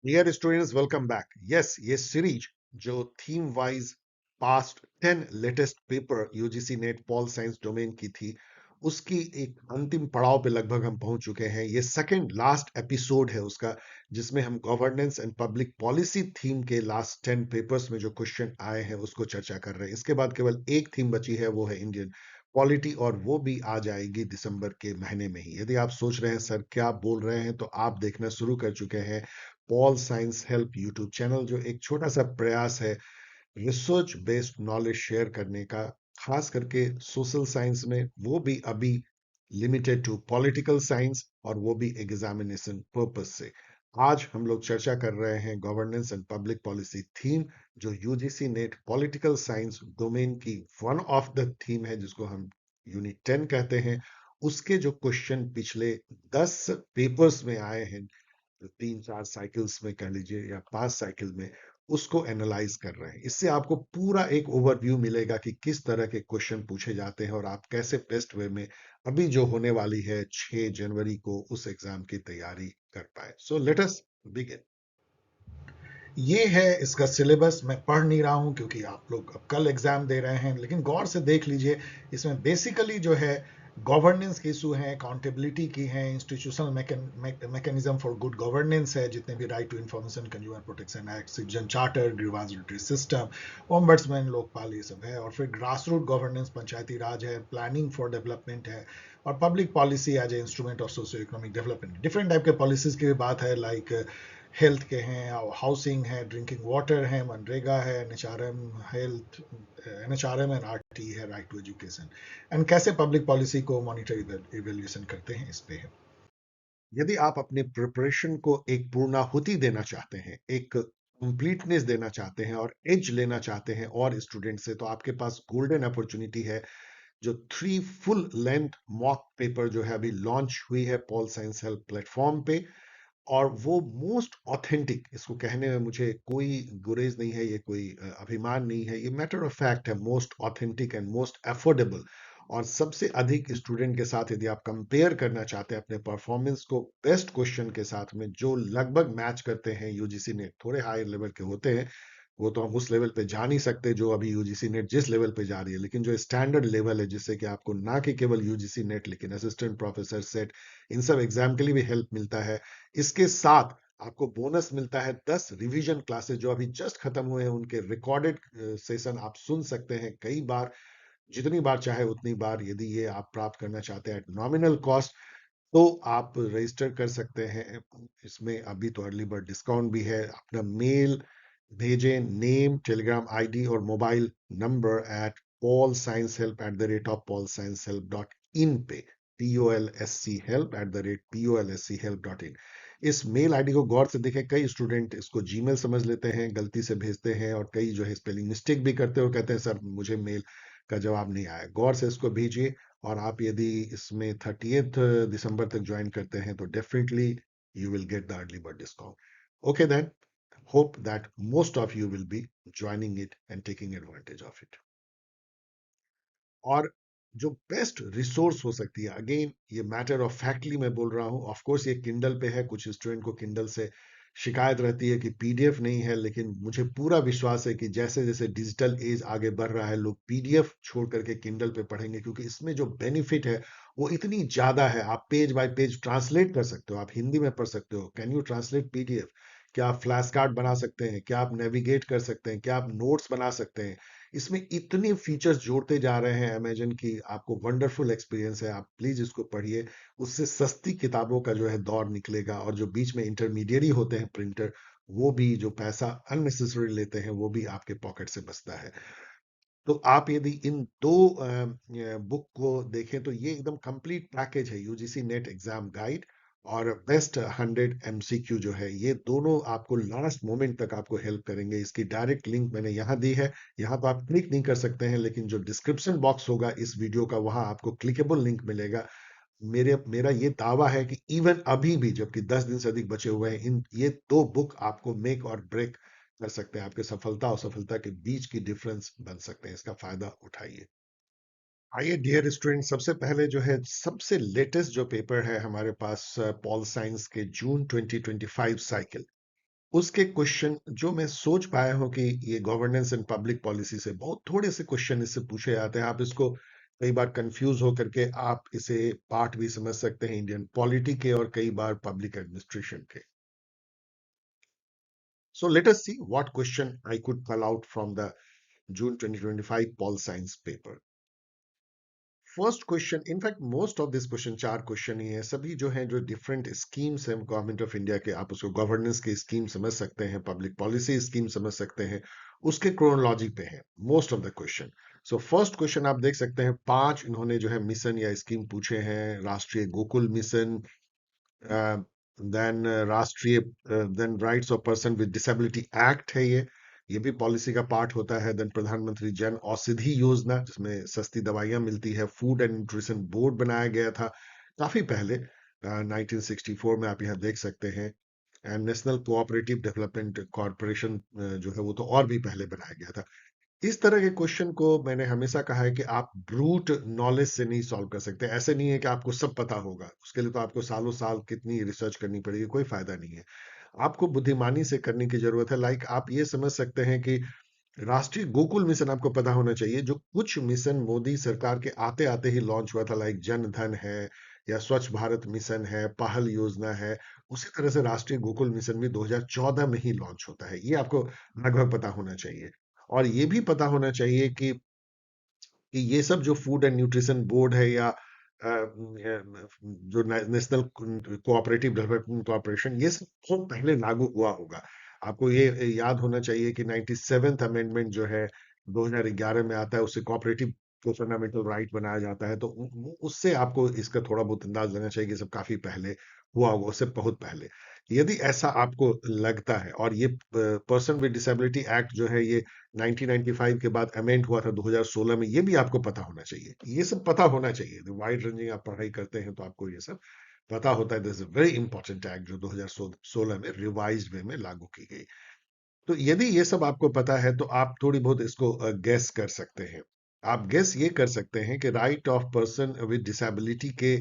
Dear students, welcome back. Yes, ये series जो theme wise past 10 latest paper UGC NET pol science domain की थी, उसकी एक अंतिम पड़ाव पे लगभग हम पहुंच चुके हैं। ये सेकंड लास्ट एपिसोड है उसका, जिसमें हम governance and public policy theme के लास्ट 10 पेपर्स में जो क्वेश्चन आए हैं उसको चर्चा कर रहे हैं। इसके बाद केवल एक थीम बची है, वो है इंडियन पॉलिटी, और वो भी आ जाएगी दिसंबर के महीने में ही। यदि आप सोच रहे हैं सर क्या बोल रहे हैं, तो आप देखना शुरू कर चुके हैं pol science help YouTube channel, जो एक छोटा सा प्रयास है रिसर्च बेस्ड नॉलेज शेयर करने का, खास करके सोशल साइंस में, वो भी अभी लिमिटेड टू पॉलिटिकल साइंस, और वो भी एग्जामिनेशन पर्पस से। आज हम लोग चर्चा कर रहे हैं governance and public policy theme, जो UGC NET political science domain की वन ऑफ द थीम है, जिसको हम यूनिट 10 कहते हैं। उसके जो क्वेश्चन पिछले 10 पेपर्स में आए हैं, 3-4 साइकिल्स में कह लीजिए या 5 साइकिल में, उसको एनालाइज कर रहे हैं। इससे आपको पूरा एक ओवरव्यू मिलेगा कि किस तरह के क्वेश्चन पूछे जाते हैं और आप कैसे बेस्ट वे में अभी जो होने वाली है 6 जनवरी को उस एग्जाम की तैयारी कर पाए। So let us begin. ये है इसका सिलेबस। मैं पढ़ नहीं रहा हूं क्योंकि आप लोग अब कल एग्जाम दे रहे हैं, लेकिन गौर से देख लीजिए। इसमें बेसिकली जो है गवर्नेंस के इशू हैं, अकाउंटेबिलिटी की हैं, institutional mechanism for good governance है, जितने भी right to information, consumer protection act, citizen charter, grievance retrieve system, ombudsman, Lokpal, ये सब है। और फिर grass root governance, Panchayati Raj है, प्लानिंग फॉर डेवलपमेंट है, और public policy as a instrument of socio economic development. Different type के पॉलिसीज की भी बात है, लाइक हेल्थ के हैं, हाउसिंग है, ड्रिंकिंग वाटर है, मनरेगा है, NHRM health, NHRM and RT है, राइट टू एजुकेशन। एंड कैसे पब्लिक पॉलिसी को मॉनिटर इवेल्यूएशन करते हैं, इस पे है। यदि आप अपने प्रिपरेशन को एक पूर्णाहुति देना चाहते हैं, एक कंप्लीटनेस देना चाहते हैं और एज लेना चाहते हैं और स्टूडेंट से, तो आपके पास गोल्डन अपॉर्चुनिटी है। जो 3 फुल लेंथ मॉक पेपर जो है अभी लॉन्च हुई है पॉल साइंस हेल्प प्लेटफॉर्म पे, और वो मोस्ट ऑथेंटिक, इसको कहने में मुझे कोई गुरेज नहीं है, ये कोई अभिमान नहीं है, ये मैटर ऑफ फैक्ट है, most authentic and most affordable. और सबसे अधिक स्टूडेंट के साथ यदि आप कंपेयर करना चाहते हैं अपने परफॉर्मेंस को बेस्ट क्वेश्चन के साथ में, जो लगभग मैच करते हैं यूजीसी नेट, थोड़े हाई लेवल के होते हैं, वो तो हम उस लेवल पे जा नहीं सकते जो अभी यूजीसी नेट जिस लेवल पे जा रही है, लेकिन जो स्टैंडर्ड लेवल है, जिससे कि आपको ना कि केवल यूजीसी नेट लेकिन असिस्टेंट प्रोफेसर सेट, इन सब एग्जाम के लिए भी हेल्प मिलता है। इसके साथ आपको बोनस मिलता है 10 रिवीजन क्लासेस जो अभी जस्ट खत्म हुए हैं, उनके रिकॉर्डेड सेशन आप सुन सकते हैं कई बार, जितनी बार चाहे उतनी बार। यदि ये आप प्राप्त करना चाहते हैं एट नॉमिनल कॉस्ट, तो आप रजिस्टर कर सकते हैं। इसमें अभी तो अर्ली बर्ड डिस्काउंट भी है। अपना मेल भेजें, नेम, टेलीग्राम आईडी और मोबाइल नंबर एट paulsciencehelp@paulsciencehelp.in पे, polsc help@paulsc help.in। इस मेल आईडी को गौर से देखें, कई स्टूडेंट इसको जीमेल समझ लेते हैं, गलती से भेजते हैं, और कई जो है स्पेलिंग मिस्टेक भी करते हैं और कहते हैं सर मुझे मेल का जवाब नहीं आया। गौर से इसको भेजिए, और आप यदि इसमें 30th दिसंबर तक ज्वाइन करते हैं, तो definitely you will get the early bird discount. Okay then, hope that most of you will be joining it and taking advantage of it। और जो बेस्ट रिसोर्स हो सकती है, अगेन ये मैटर ऑफ फैक्टली मैं बोल रहा हूं, ऑफ कोर्स ये किंडल पे है, कुछ स्टूडेंट को किंडल से शिकायत रहती है कि पीडीएफ नहीं है, लेकिन मुझे पूरा विश्वास है कि जैसे जैसे डिजिटल एज आगे बढ़ रहा है, लोग पीडीएफ छोड़ करके किंडल पे पढ़ेंगे, क्योंकि इसमें जो बेनिफिट है वो इतनी ज्यादा है। आप पेज बाय पेज ट्रांसलेट कर सकते हो, आप हिंदी में पढ़ सकते हो, कैन यू ट्रांसलेट पीडीएफ, क्या आप फ्लैश कार्ड बना सकते हैं, क्या आप नेविगेट कर सकते हैं, क्या आप नोट्स बना सकते हैं। इसमें इतने फीचर्स जोड़ते जा रहे हैं अमेजन की, आपको वंडरफुल एक्सपीरियंस है। आप प्लीज इसको पढ़िए। उससे सस्ती किताबों का जो है दौर निकलेगा, और जो बीच में इंटरमीडिएरी होते हैं प्रिंटर, वो भी जो पैसा अननेसेसरी लेते हैं, वो भी आपके पॉकेट से बचता है। तो आप यदि इन दो बुक को देखें, तो ये एकदम कंप्लीट पैकेज है, यूजीसी नेट एग्जाम गाइड और बेस्ट 100 एमसीक्यू जो है, ये दोनों आपको लास्ट मोमेंट तक आपको हेल्प करेंगे। इसकी डायरेक्ट लिंक मैंने यहाँ दी है, यहाँ तो आप क्लिक नहीं कर सकते हैं, लेकिन जो डिस्क्रिप्शन बॉक्स होगा इस वीडियो का, वहां आपको क्लिकेबल लिंक मिलेगा। मेरा ये दावा है कि इवन अभी भी, जबकि 10 दिन से अधिक बचे हुए हैं, इन ये दो बुक आपको मेक और ब्रेक कर सकते हैं, आपके सफलता और सफलता के बीच की डिफरेंस बन सकते हैं। इसका फायदा उठाइए। आइए डियर स्टूडेंट, सबसे पहले जो है सबसे लेटेस्ट जो पेपर है हमारे पास पॉल साइंस के जून 2025 साइकिल, उसके क्वेश्चन जो मैं सोच पाया हूँ कि ये गवर्नेंस एंड पब्लिक पॉलिसी से बहुत थोड़े से क्वेश्चन इससे पूछे जाते हैं। आप इसको कई बार कंफ्यूज हो करके आप इसे पार्ट भी समझ सकते हैं इंडियन पॉलिटी के और कई बार पब्लिक एडमिनिस्ट्रेशन के। So let us see what question I could pull out from the June 2025 Pol Science paper. First question, in fact most of this question, चार क्वेश्चन ही है, सभी जो है जो डिफरेंट स्कीम्स हैं गवर्नमेंट ऑफ इंडिया के, आप उसको गवर्नेंस के स्कीम समझ सकते हैं, पब्लिक पॉलिसी स्कीम समझ सकते हैं, उसके क्रोनोलॉजी पे है most of the question. So first question आप देख सकते हैं, पांच इन्होंने जो है मिशन या स्कीम पूछे हैं। Rashtriya Gokul mission, then Rashtriya then rights of person with disability act है, ये भी पॉलिसी का पार्ट होता है। देन प्रधानमंत्री जन औषधि योजना जिसमें सस्ती दवाइयां मिलती है। फूड एंड न्यूट्रिशन बोर्ड बनाया गया था काफी पहले, 1964 में, आप यहाँ देख सकते हैं। And national cooperative development corporation जो है वो तो और भी पहले बनाया गया था। इस तरह के क्वेश्चन को मैंने हमेशा कहा है कि आप ब्रूट नॉलेज से नहीं सॉल्व कर सकते। ऐसे नहीं है कि आपको सब पता होगा, उसके लिए तो आपको सालों साल कितनी रिसर्च करनी पड़ेगी, कोई फायदा नहीं है। आपको बुद्धिमानी से करने की जरूरत है। लाइक आप ये समझ सकते हैं कि राष्ट्रीय गोकुल मिशन आपको पता होना चाहिए, जो कुछ मिशन मोदी सरकार के आते आते ही लॉन्च हुआ था, लाइक जन धन है या स्वच्छ भारत मिशन है, पहल योजना है। उसी तरह से राष्ट्रीय गोकुल मिशन भी 2014 में ही लॉन्च होता है, ये आपको लगभग पता होना चाहिए। और ये भी पता होना चाहिए कि ये सब जो फूड एंड न्यूट्रिशन बोर्ड है या जो नेशनल कोऑपरेटिव डेवलपमेंट कॉर्पोरेशन, ये सब बहुत पहले लागू हुआ होगा। आपको ये याद होना चाहिए कि 97th अमेंडमेंट जो है 2011 में आता है, उससे कोऑपरेटिव को फंडामेंटल राइट बनाया जाता है। तो उससे आपको इसका थोड़ा बहुत अंदाज लेना चाहिए कि सब काफी पहले हुआ होगा, उससे बहुत पहले। यदि ऐसा आपको लगता है, और ये पर्सन विद डिसेबिलिटी एक्ट जो है ये 1995 के बाद अमेंड हुआ था 2016 में, ये भी आपको पता होना चाहिए। ये सब पता होना चाहिए। वाइड रेंजिंग आप पढ़ाई करते हैं तो आपको ये सब पता होता है। This is very important act जो 2016 में रिवाइज्ड वे में लागू की गई। तो यदि ये सब आपको पता है तो आप थोड़ी बहुत इसको गैस कर सकते हैं। आप गैस ये कर सकते हैं कि right of person with disability के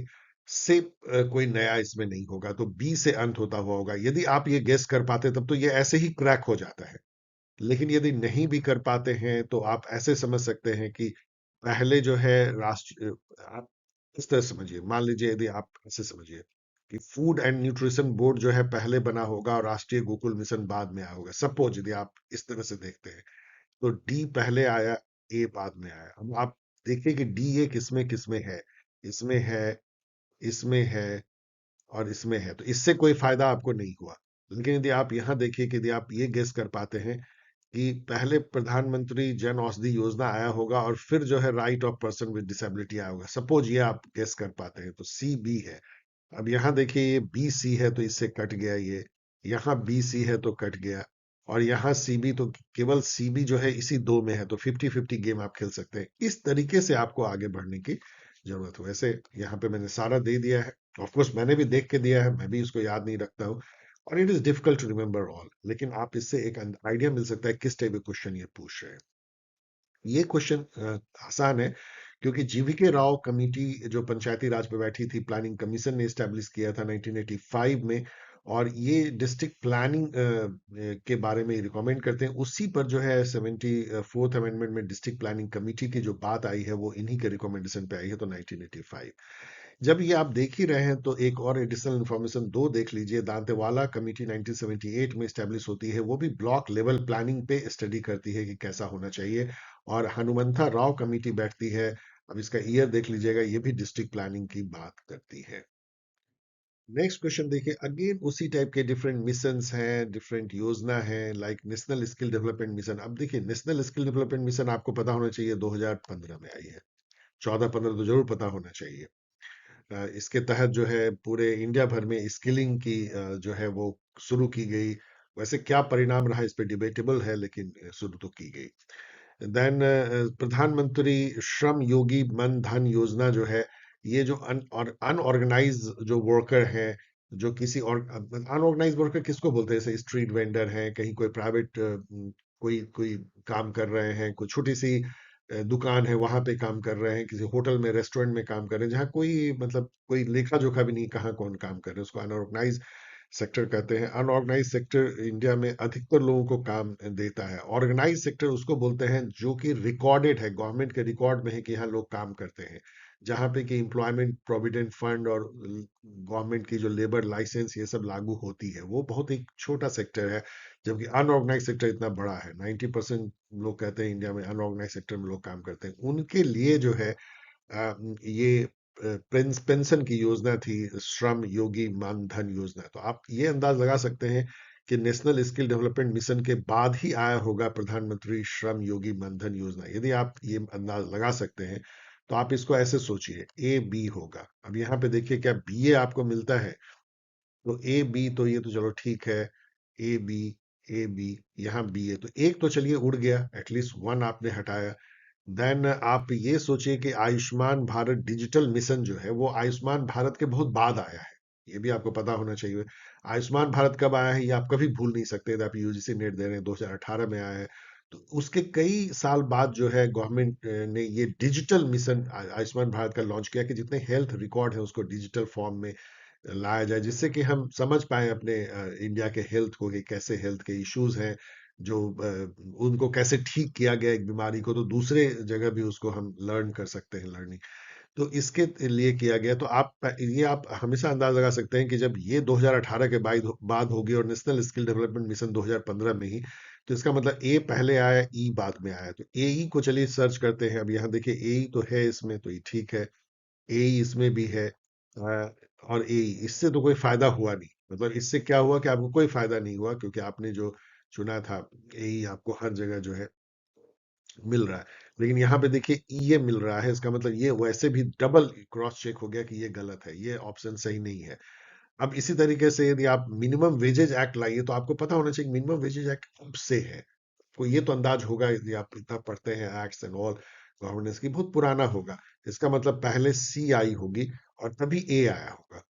से कोई नया इसमें नहीं होगा, तो बी से अंत होता हुआ होगा। यदि आप ये गैस कर पाते तब तो ये ऐसे ही क्रैक हो जाता है। लेकिन यदि नहीं भी कर पाते हैं तो आप ऐसे समझ सकते हैं कि पहले जो है राष्ट्र, आप इस तरह समझिए, मान लीजिए यदि आप ऐसे समझिए कि फूड एंड न्यूट्रिशन बोर्ड जो है पहले बना होगा और राष्ट्रीय गोकुल मिशन बाद में आया होगा। सपोज यदि आप इस तरह से देखते हैं तो डी पहले आया, ए बाद में आया। अब आप देखिए कि डी ये किसमें किसमें है, इसमें है, इसमें है और इसमें है, तो इससे कोई फायदा आपको नहीं हुआ। लेकिन यदि आप यहां देखिए कि यदि आप ये गेस कर पाते हैं कि पहले प्रधानमंत्री जन औषधि योजना आया होगा और फिर जो है right of person with disability आया होगा, सपोज ये आप गेस कर पाते हैं, तो सी बी है। अब यहाँ देखिए ये बी सी है तो इससे कट गया ये, यहाँ बी सी है तो कट गया, और यहाँ सी बी, तो केवल सी बी जो है इसी दो में है, तो 50-50 गेम आप खेल सकते हैं। इस तरीके से आपको आगे बढ़ने की जरूरत हो। वैसे यहाँ पे मैंने सारा दे दिया है, ऑफकोर्स मैंने भी देख के दिया है, मैं भी इसको याद नहीं रखता हूँ, और it is difficult to remember all. लेकिन आप इससे एक आइडिया मिल सकता है किस टाइप के क्वेश्चन ये पूछ रहे हैं। ये क्वेश्चन आसान है, क्योंकि जीवीके राव कमेटी जो पंचायती राज पे बैठी थी, प्लानिंग कमीशन ने स्टैब्लिश किया था 1985 में, और ये डिस्ट्रिक्ट प्लानिंग के बारे में रिकमेंड करते हैं। उसी पर जो है 74th अमेंडमेंट में डिस्ट्रिक्ट प्लानिंग कमेटी की जो बात आई है वो इन्हीं के रिकमेंडेशन पे आई है, तो 1985। जब ये आप देख ही रहे हैं तो एक और एडिशनल इंफॉर्मेशन दो देख लीजिए। दांतेवाला कमेटी 1978 में स्टैब्लिश होती है, वो भी ब्लॉक लेवल प्लानिंग पे स्टडी करती है कि कैसा होना चाहिए। और हनुमंथा राव कमेटी बैठती है, अब इसका ईयर देख लीजिएगा, ये भी डिस्ट्रिक्ट प्लानिंग की बात करती है। नेक्स्ट क्वेश्चन देखिए, अगेन उसी टाइप के डिफरेंट मिशंस हैं, डिफरेंट योजना है, like national skill development mission. अब देखिए नेशनल स्किल डेवलपमेंट मिशन आपको पता होना चाहिए 2015 में आई है, 14-15 तो जरूर पता होना चाहिए। इसके तहत जो है पूरे इंडिया भर में स्किलिंग की जो है वो शुरू की गई। वैसे क्या परिणाम रहा इस पे डिबेटेबल है, लेकिन शुरू तो की गई। देन प्रधानमंत्री श्रम योगी मन धन योजना जो है, ये जो अनऑर्गेनाइज जो वर्कर हैं, जो किसी और अनऑर्गेनाइज वर्कर किसको बोलते हैं, जैसे स्ट्रीट वेंडर हैं, कहीं कोई प्राइवेट कोई कोई काम कर रहे हैं, कोई छोटी सी दुकान है वहां पे काम कर रहे हैं, किसी होटल में रेस्टोरेंट में काम कर रहे हैं, जहाँ कोई मतलब कोई लेखा जोखा भी नहीं कहाँ कौन काम कर रहे हैं, उसको अनऑर्गेनाइज सेक्टर कहते हैं। अनऑर्गेनाइज सेक्टर इंडिया में अधिकतर लोगों को काम देता है। ऑर्गेनाइज सेक्टर उसको बोलते हैं जो कि रिकॉर्डेड है, गवर्नमेंट के रिकॉर्ड में है कि यहाँ लोग काम करते हैं, जहाँ पे कि एम्प्लॉयमेंट प्रोविडेंट फंड और गवर्नमेंट की जो लेबर लाइसेंस ये सब लागू होती है, वो बहुत एक छोटा सेक्टर है। जबकि अनऑर्गेनाइज सेक्टर इतना बड़ा है, 90% लोग कहते हैं इंडिया में अनऑर्गेनाइज सेक्टर में लोग काम करते हैं। उनके लिए जो है ये पेंशन की योजना थी, श्रम योगी मानधन योजना। तो आप ये अंदाज लगा सकते हैं कि नेशनल स्किल डेवलपमेंट मिशन के बाद ही आया होगा प्रधानमंत्री श्रम योगी मानधन योजना। यदि आप ये अंदाज लगा सकते हैं तो आप इसको ऐसे सोचिए, ए बी होगा। अब यहाँ पे देखिए क्या बीए आपको मिलता है, तो ए बी तो ये तो चलो ठीक है, ए बी, ए बी, यहाँ बी है, तो एक तो चलिए उड़ गया, एटलीस्ट वन आपने हटाया। देन आप ये सोचिए कि आयुष्मान भारत डिजिटल मिशन जो है वो आयुष्मान भारत के बहुत बाद आया है, ये भी आपको पता होना चाहिए। आयुष्मान भारत कब आया है ये आप कभी भूल नहीं सकते, यदि आप यूजीसी नेट दे रहे हैं 2018 में आया है। तो उसके कई साल बाद जो है गवर्नमेंट ने ये डिजिटल मिशन आयुष्मान भारत का लॉन्च किया कि जितने हेल्थ रिकॉर्ड है उसको डिजिटल फॉर्म में लाया जाए, जिससे कि हम समझ पाए अपने इंडिया के हेल्थ को कि कैसे हेल्थ के इश्यूज हैं, जो उनको कैसे ठीक किया गया एक बीमारी को, तो दूसरे जगह भी उसको हम लर्न कर सकते हैं, लर्निंग। तो इसके लिए किया गया। तो आप हमेशा अंदाज लगा सकते हैं कि जब ये 2018 के बाद होगी और नेशनल स्किल डेवलपमेंट मिशन 2015 में ही, तो इसका मतलब ए पहले आया, ई बाद में आया। तो ए ई को चलिए सर्च करते हैं। अब यहाँ देखिए ए ई तो है इसमें, तो ये ठीक है, ए इसमें भी है। और ए इससे तो कोई फायदा हुआ नहीं, मतलब इससे क्या हुआ कि आपको कोई फायदा नहीं हुआ, क्योंकि आपने जो चुना था ए आपको हर जगह जो है मिल रहा है। लेकिन यहाँ पे देखिए ये मिल रहा है, इसका मतलब ये वैसे भी डबल क्रॉस चेक हो गया कि ये गलत है, ये ऑप्शन सही नहीं है। अब इसी तरीके से यदि आप मिनिमम वेजेज एक्ट लाइए, तो आपको पता होना चाहिए मिनिमम वेजेज एक्ट कब से है। को ये तो अंदाज होगा, यदि आप इतना पढ़ते हैं एक्ट्स एंड ऑल गवर्नेंस की, बहुत पुराना होगा। इसका मतलब पहले सी आई होगी और तभी ए आया होगा।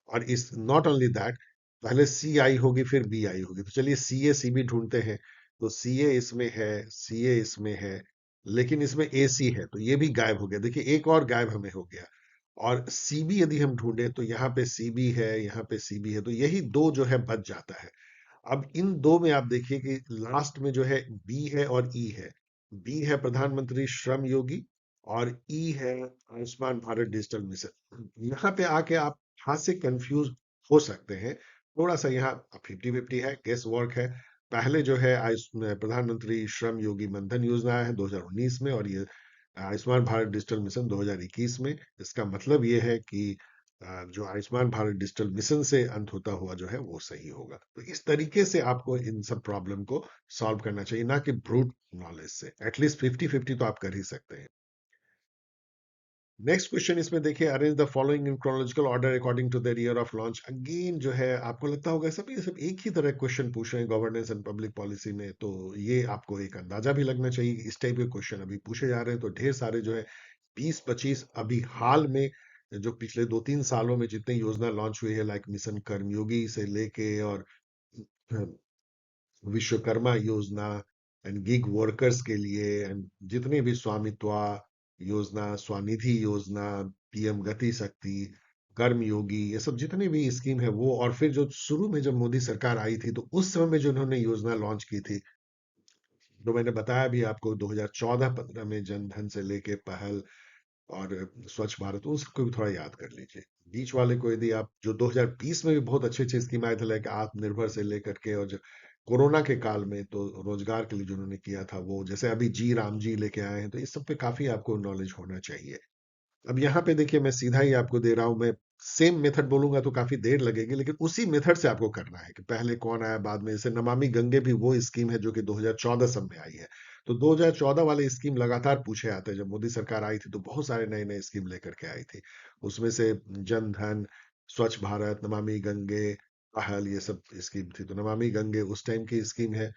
और इस नॉट ओनली दैट, पहले सी आई होगी फिर बी आई होगी। तो चलिए सी ए सी बी ढूंढते हैं। तो सी ए इसमें है, सी ए इसमें है, लेकिन इसमें ए सी है, तो ये भी गायब हो गया। देखिए एक और गायब हमें हो गया। और सी बी यदि हम ढूंढे तो यहाँ पे सी बी है, यहाँ पे सी बी है, तो यही दो जो है बच जाता है। अब इन दो में आप देखिए कि लास्ट में जो है बी है और ई है। बी है प्रधानमंत्री श्रम योगी और ई है आयुष्मान भारत डिजिटल मिशन। यहाँ पे आके आप हाथ से कंफ्यूज हो सकते हैं थोड़ा सा। यहाँ 50-50 है, गेस वर्क है। पहले जो है प्रधानमंत्री श्रम योगी मनधन योजना है 2019 में, और ये आयुष्मान भारत डिजिटल मिशन 2021 में। इसका मतलब ये है कि जो आयुष्मान भारत डिजिटल मिशन से अंत होता हुआ जो है वो सही होगा। तो इस तरीके से आपको इन सब प्रॉब्लम को सॉल्व करना चाहिए, ना कि ब्रूट नॉलेज से। एटलीस्ट 50-50 तो आप कर ही सकते हैं। नेक्स्ट क्वेश्चन इसमें देखिए, arrange the following in chronological order according to their year of launch. Again जो है आपको लगता होगा सब ये सब एक ही तरह क्वेश्चन पूछ रहे हैं गवर्नेंस एंड पब्लिक पॉलिसी में, तो ये आपको एक अंदाजा भी लगना चाहिए कि इस टाइप के क्वेश्चन अभी पूछे जा रहे हैं। तो ढेर सारे जो है 20-25 अभी हाल में, जो पिछले 2-3 सालों में जितनी योजना लॉन्च हुई है, लाइक मिशन कर्मयोगी से लेके और विश्वकर्मा योजना एंड गिग वर्कर्स के लिए, एंड जितने भी स्वामित्व योजना, स्वनिधि योजना, पीएम गति शक्ति, कर्म योगी, ये सब जितने भी स्कीम है वो, और फिर जो शुरू में जब मोदी सरकार आई थी तो उस समय में जो उन्होंने योजना लॉन्च की थी, जो मैंने बताया भी आपको 2014-15 में जन धन से लेके पहल और स्वच्छ भारत, उन सबको भी थोड़ा याद कर लीजिए। बीच वाले को यदि आप, जो 2020 में भी बहुत अच्छे अच्छे स्कीम आए थे, लाइक आत्मनिर्भर से लेकर के, और जो कोरोना के काल में तो रोजगार के लिए जो उन्होंने किया था वो, जैसे अभी जी राम जी लेके आए हैं, तो इस सब पे काफी आपको नॉलेज होना चाहिए। अब यहाँ पे देखिए मैं सीधा ही आपको दे रहा हूं, मैं सेम मेथड बोलूंगा तो काफी देर लगेगी, लेकिन उसी मेथड से आपको करना है कि पहले कौन आया बाद में। जैसे नमामि गंगे भी वो स्कीम है जो कि 2014 सब में आई है। तो 2014 वाले स्कीम लगातार पूछे आते हैं। जब मोदी सरकार आई थी तो बहुत सारे नए नए स्कीम लेकर के आई थी, उसमें से जन धन, स्वच्छ भारत, नमामि गंगे, पहल, ये सब स्कीम थी। तो नमामि गंगे उस टाइम की स्कीम है।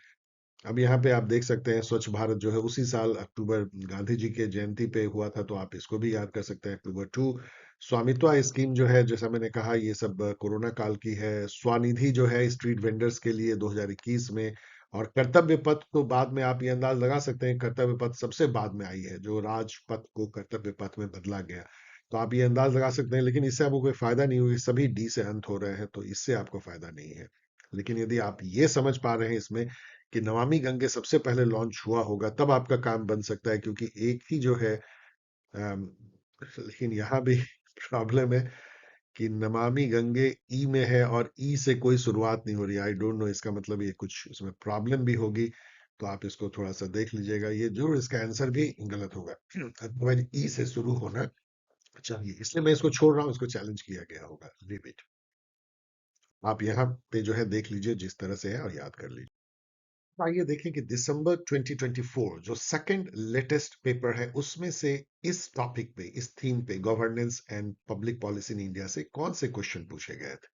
अब यहाँ पे आप देख सकते हैं स्वच्छ भारत जो है उसी साल अक्टूबर गांधी जी के जयंती पे हुआ था, तो आप इसको भी याद कर सकते हैं, अक्टूबर 2। स्वामित्व स्कीम जो है, जैसा मैंने कहा, ये सब कोरोना काल की है। स्वनिधि जो है स्ट्रीट वेंडर्स के लिए 2021 में। और कर्तव्य पथ तो बाद में, आप ये अंदाज लगा सकते हैं कर्तव्य पथ सबसे बाद में आई है, जो राजपथ को कर्तव्य पथ में बदला गया। तो आप ये अंदाज लगा सकते हैं, लेकिन इससे आपको कोई फायदा नहीं होगी, सभी डी से अंत हो रहे हैं, तो इससे आपको फायदा नहीं है। लेकिन यदि आप ये समझ पा रहे हैं इसमें कि नमामि गंगे सबसे पहले लॉन्च हुआ होगा, तब आपका काम बन सकता है, क्योंकि एक ही जो है अम, लेकिन यहाँ भी प्रॉब्लम है कि नमामि गंगे ई में है और ई से कोई शुरुआत नहीं हो रही। आई डोंट नो, इसका मतलब ये कुछ इसमें प्रॉब्लम भी होगी, तो आप इसको थोड़ा सा देख लीजिएगा। ये जरूर इसका आंसर भी गलत होगा, अदरवाइज ई से शुरू होना चाहिए, इसलिए मैं इसको छोड़ रहा हूँ, इसको चैलेंज किया गया होगा। Leave it. आप यहाँ पे जो है देख लीजिए जिस तरह से है और याद कर लीजिए। आइए देखें कि दिसंबर 2024 जो सेकंड लेटेस्ट पेपर है, उसमें से इस टॉपिक पे, इस थीम पे, governance and public policy in India से कौन से क्वेश्चन पूछे गए थे?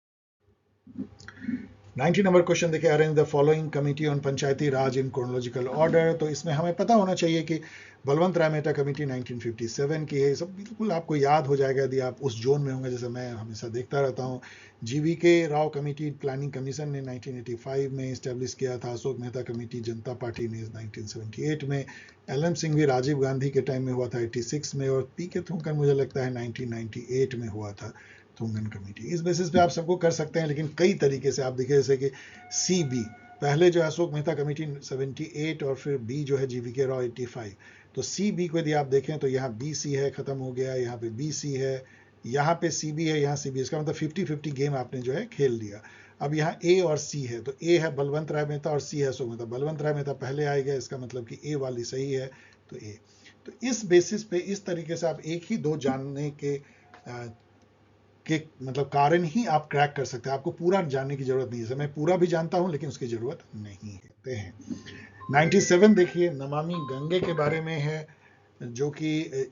90 नंबर क्वेश्चन देखिए, arrange the following committee on Panchayati Raj in chronological order. तो इसमें हमें पता होना चाहिए कि बलवंत राय मेहता कमेटी 1957 की है। ये सब बिल्कुल आपको याद हो जाएगा यदि आप उस जोन में होंगे, जैसे मैं हमेशा देखता रहता हूँ। GVK Rao committee planning commission ने 1985 में इस्टेब्लिश किया था। अशोक मेहता कमेटी जनता पार्टी ने 1978 में। LM सिंघवी राजीव गांधी के टाइम में हुआ था 86 में, और PK थुनकर मुझे लगता है 1998 में हुआ था थुंगन कमेटी। इस बेसिस पे आप सबको कर सकते हैं, लेकिन कई तरीके से आप देखिए, जैसे कि CB पहले जो अशोक मेहता कमेटी 78 और फिर B जो है GVK राव 85। तो CB को यदि आप देखें तो यहाँ BC है, खत्म हो गया, यहाँ पे BC है, यहाँ पे CB है, यहाँ CB। इसका मतलब 50-50 गेम आपने जो है खेल लिया। अब यहाँ A और C है, तो A है बलवंत राय मेहता और C है अशोक मेहता। बलवंत राय मेहता पहले आएगा, इसका मतलब कि A वाली सही है, तो A। तो इस बेसिस पे, इस तरीके से आप एक ही दो जानने के मतलब कारण ही आप क्रैक कर सकते हैं। आपको पूरा जानने की जरूरत नहीं है। मैं पूरा भी जानता हूं, लेकिन उसकी जरूरत नहीं है। 97 देखिए, नमामि गंगे के बारे में है, जो कि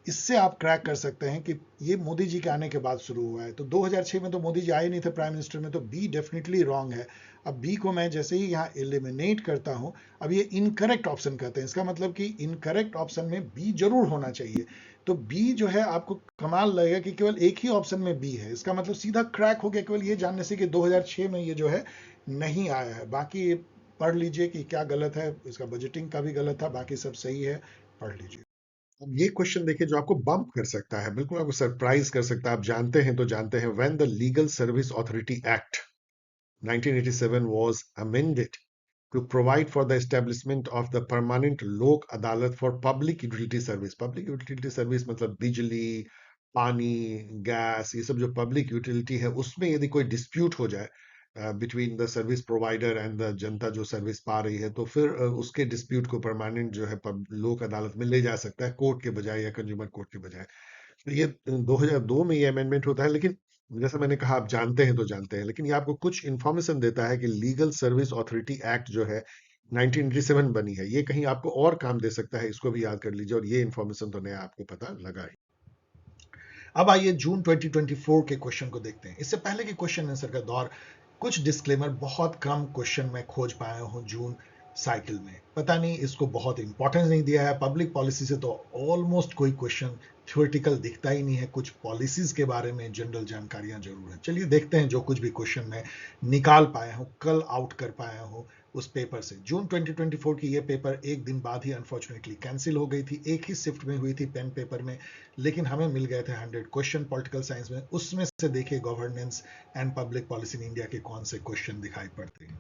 इससे आप क्रैक कर सकते हैं कि ये मोदी जी के आने के बाद शुरू हुआ है। तो 2006 में तो मोदी जी आए नहीं थे प्राइम मिनिस्टर में, तो बी डेफिनेटली रॉन्ग है। अब बी को मैं जैसे ही यहाँ एलिमिनेट करता हूँ, अब ये इनकरेक्ट ऑप्शन कहते हैं। इसका मतलब कि इनकरेक्ट ऑप्शन में बी जरूर होना चाहिए। तो बी जो है, आपको कमाल लगेगा कि केवल एक ही ऑप्शन में बी है। इसका मतलब सीधा क्रैक हो गया केवल ये जानने से कि 2006 में ये जो है नहीं आया है। बाकी पढ़ लीजिए कि क्या गलत है। इसका बजटिंग का भी गलत था, बाकी सब सही है, पढ़ लीजिए। अब ये क्वेश्चन देखिए जो आपको बम्प कर सकता है, बिल्कुल आपको सरप्राइज कर सकता है। आप जानते हैं तो जानते हैं, when the legal service authority act 1987 was amended to provide for the establishment of the permanent लोक अदालत for public utility service। public utility service मतलब बिजली, पानी, गैस, ये सब जो पब्लिक यूटिलिटी है, उसमें यदि कोई डिस्प्यूट हो जाए between the service provider and the जनता जो सर्विस पा रही है, तो फिर उसके डिस्प्यूट को परमानेंट जो है लोक अदालत में ले जा सकता है, कोर्ट के बजाय या कंज्यूमर कोर्ट के बजाय। तो ये 2002 में ये अमेंडमेंट होता है। लेकिन जैसा मैंने कहा, आप जानते हैं तो जानते हैं, लेकिन ये आपको कुछ इंफॉर्मेशन देता है कि लीगल सर्विस अथॉरिटी एक्ट जो है 1987 बनी है, ये कहीं आपको और काम दे सकता है, इसको भी याद कर लीजिए। और ये इंफॉर्मेशन तो नया आपको पता लगा ही। अब आइए जून 2024 के क्वेश्चन को देखते हैं। इससे पहले के क्वेश्चन आंसर का दौर, कुछ डिस्क्लेमर, बहुत कम क्वेश्चन मैं खोज पाया हूं जून साइकिल में। पता नहीं, इसको बहुत इंपॉर्टेंस नहीं दिया है। पब्लिक पॉलिसी से तो ऑलमोस्ट कोई क्वेश्चन थ्योरेटिकल दिखता ही नहीं है। कुछ पॉलिसीज के बारे में जनरल जानकारियां जरूर हैं। चलिए देखते हैं जो कुछ भी क्वेश्चन मैं निकाल पाया हूं, कल आउट कर पाया हूं उस पेपर से। जून 2024 की ये पेपर एक दिन बाद ही अनफॉर्चुनेटली कैंसिल हो गई थी। एक ही शिफ्ट में हुई थी पेन पेपर में, लेकिन हमें मिल गए थे 100 क्वेश्चन पॉलिटिकल साइंस में। उसमें से देखिए governance and public policy in India के कौन से क्वेश्चन दिखाई पड़ते हैं।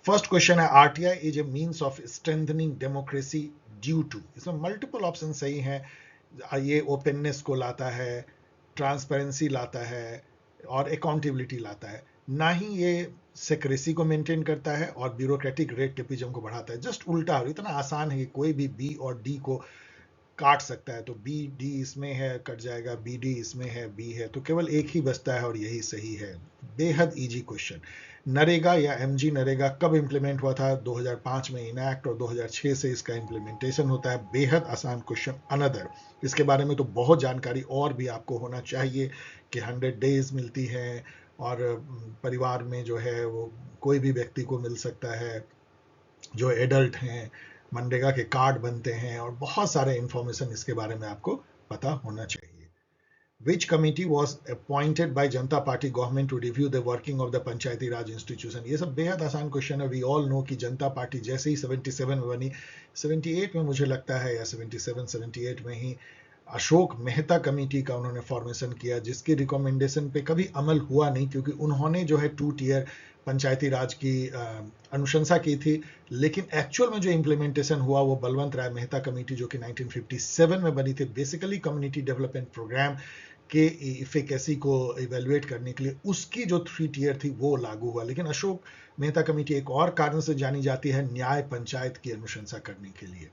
फर्स्ट क्वेश्चन है, RTI is a means of strengthening democracy due to. इसमें मल्टीपल ऑप्शन सही हैं। ये ओपननेस को लाता है, ट्रांसपेरेंसी लाता है, और अकाउंटेबिलिटी लाता है। ना ही ये सेक्रेसी को मेंटेन करता है और ब्यूरोक्रेटिक रेट टेपिज्म को बढ़ाता है। जस्ट उल्टा। और इतना आसान है कि कोई भी बी और डी को काट सकता है। तो बी डी इसमें है, कट जाएगा, बी डी इसमें है, बी है, तो केवल एक ही बचता है और यही सही है। बेहद इजी क्वेश्चन। नरेगा या एमजी नरेगा कब इंप्लीमेंट हुआ था? 2005 में इनैक्ट, और 2006 से इसका इंप्लीमेंटेशन होता है। बेहद आसान क्वेश्चन। अनदर, इसके बारे में तो बहुत जानकारी और भी आपको होना चाहिए कि 100 डेज मिलती है, और परिवार में जो है वो कोई भी व्यक्ति को मिल सकता है जो एडल्ट हैं। मनरेगा के कार्ड बनते हैं, और बहुत सारे इंफॉर्मेशन इसके बारे में आपको पता होना चाहिए। Which committee was appointed by Janata Party government to review the working of the Panchayati Raj institution? ये सब बेहद आसान क्वेश्चन है। वी ऑल नो कि जनता पार्टी जैसे ही 77 में बनी, 78 में मुझे लगता है, या 77 78 में ही अशोक मेहता कमेटी का उन्होंने फॉर्मेशन किया, जिसकी रिकमेंडेशन पे कभी अमल हुआ नहीं, क्योंकि उन्होंने जो है 2 टियर पंचायती राज की अनुशंसा की थी, लेकिन एक्चुअल में जो इम्प्लीमेंटेशन हुआ वो बलवंत राय मेहता कमेटी, जो कि 1957 में बनी थी, बेसिकली कम्युनिटी डेवलपमेंट प्रोग्राम के इफिकेसी को इवेलुएट करने के लिए, उसकी जो 3 टियर थी वो लागू हुआ। लेकिन अशोक मेहता कमेटी एक और कारण से जानी जाती है, न्याय पंचायत की अनुशंसा करने के लिए।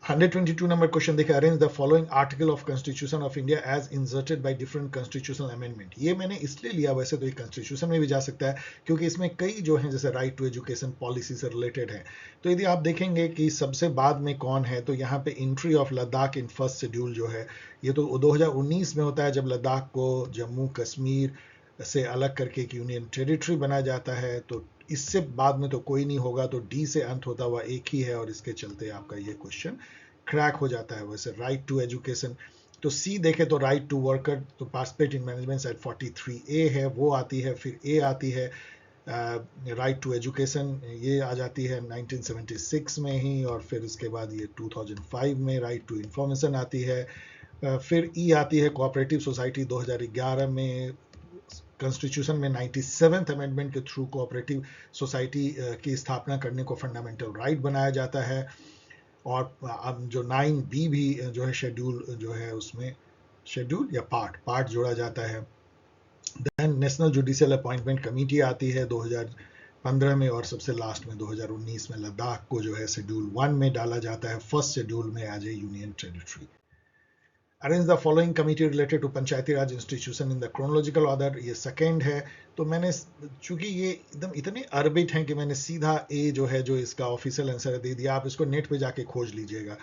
122 नंबर क्वेश्चन देखिए, arrange the following article of constitution of India as inserted by different constitutional amendment. ये मैंने इसलिए लिया, वैसे तो ये कॉन्स्टिट्यूशन में भी जा सकता है, क्योंकि इसमें कई जो हैं जैसे राइट टू एजुकेशन पॉलिसी से रिलेटेड है। तो यदि आप देखेंगे कि सबसे बाद में कौन है, तो यहाँ पे entry of Ladakh in first schedule जो है, ये तो 2019 में होता है, जब लद्दाख को जम्मू कश्मीर से अलग करके एक यूनियन टेरिटरी बनाया जाता है। तो इससे बाद में तो कोई नहीं होगा, तो डी से अंत होता हुआ एक ही है, और इसके चलते आपका ये क्वेश्चन क्रैक हो जाता है। वैसे राइट टू एजुकेशन, तो सी देखे तो राइट टू वर्कर, तो participate in management side 43A है, वो आती है। फिर ए आती है राइट टू एजुकेशन, ये आ जाती है 1976 में ही, और फिर इसके बाद ये 2005 में राइट टू इंफॉर्मेशन आती है। फिर ई आती है कोऑपरेटिव सोसाइटी 2011 में, कॉन्स्टिट्यूशन में 97th अमेंडमेंट के थ्रू कोऑपरेटिव सोसाइटी की स्थापना करने को फंडामेंटल राइट बनाया जाता है। और अब जो 9B भी जो है शेड्यूल जो है, उसमें शेड्यूल या पार्ट जोड़ा जाता है। Then national judicial appointment committee आती है 2015 में, और सबसे लास्ट में 2019 में लद्दाख को जो है शेड्यूल 1 में डाला जाता है, फर्स्ट शेड्यूल में as a union territory. Arrange the following committee related to Panchayati Raj institution in the chronological order, ये सेकेंड है। तो मैंने, चूंकि ये एकदम इतने अरबिट हैं कि मैंने सीधा ए जो है, जो इसका ऑफिशियल आंसर दे दिया। आप इसको नेट पे जाके खोज लीजिएगा।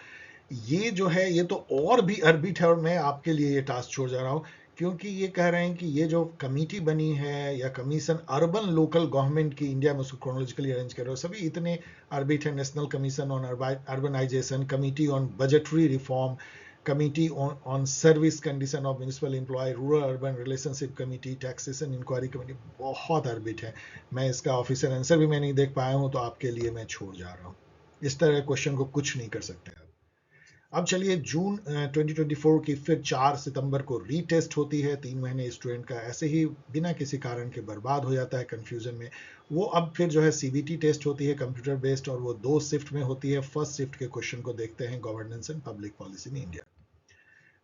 ये जो है ये तो और भी अरबिट है, और मैं आपके लिए ये टास्क छोड़ जा रहा हूँ, क्योंकि ये कह रहे हैं कि ये जो कमेटी बनी है या कमीशन अर्बन लोकल गवर्नमेंट की इंडिया में, उसको क्रोनोलॉजिकली अरेंज कर रहे हो, सभी इतने अरबिट है। National commission on urbanisation, committee on budgetary reform, committee on service condition of municipal employ, rural urban relationship committee, taxation inquiry committee, बहुत अरबिट है। मैं इसका ऑफिशियल आंसर भी मैं नहीं देख पाया हूँ, तो आपके लिए मैं छोड़ जा रहा हूँ। इस तरह क्वेश्चन को कुछ नहीं कर सकते। अब चलिए, जून 2024 की फिर 4 सितंबर को रीटेस्ट होती है। 3 महीने स्टूडेंट का ऐसे ही बिना किसी कारण के बर्बाद हो जाता है कंफ्यूजन में। वो अब फिर जो है CBT टेस्ट होती है, कंप्यूटर बेस्ड, और वो 2 शिफ्ट में होती है। फर्स्ट शिफ्ट के क्वेश्चन को देखते हैं, governance and public policy in India.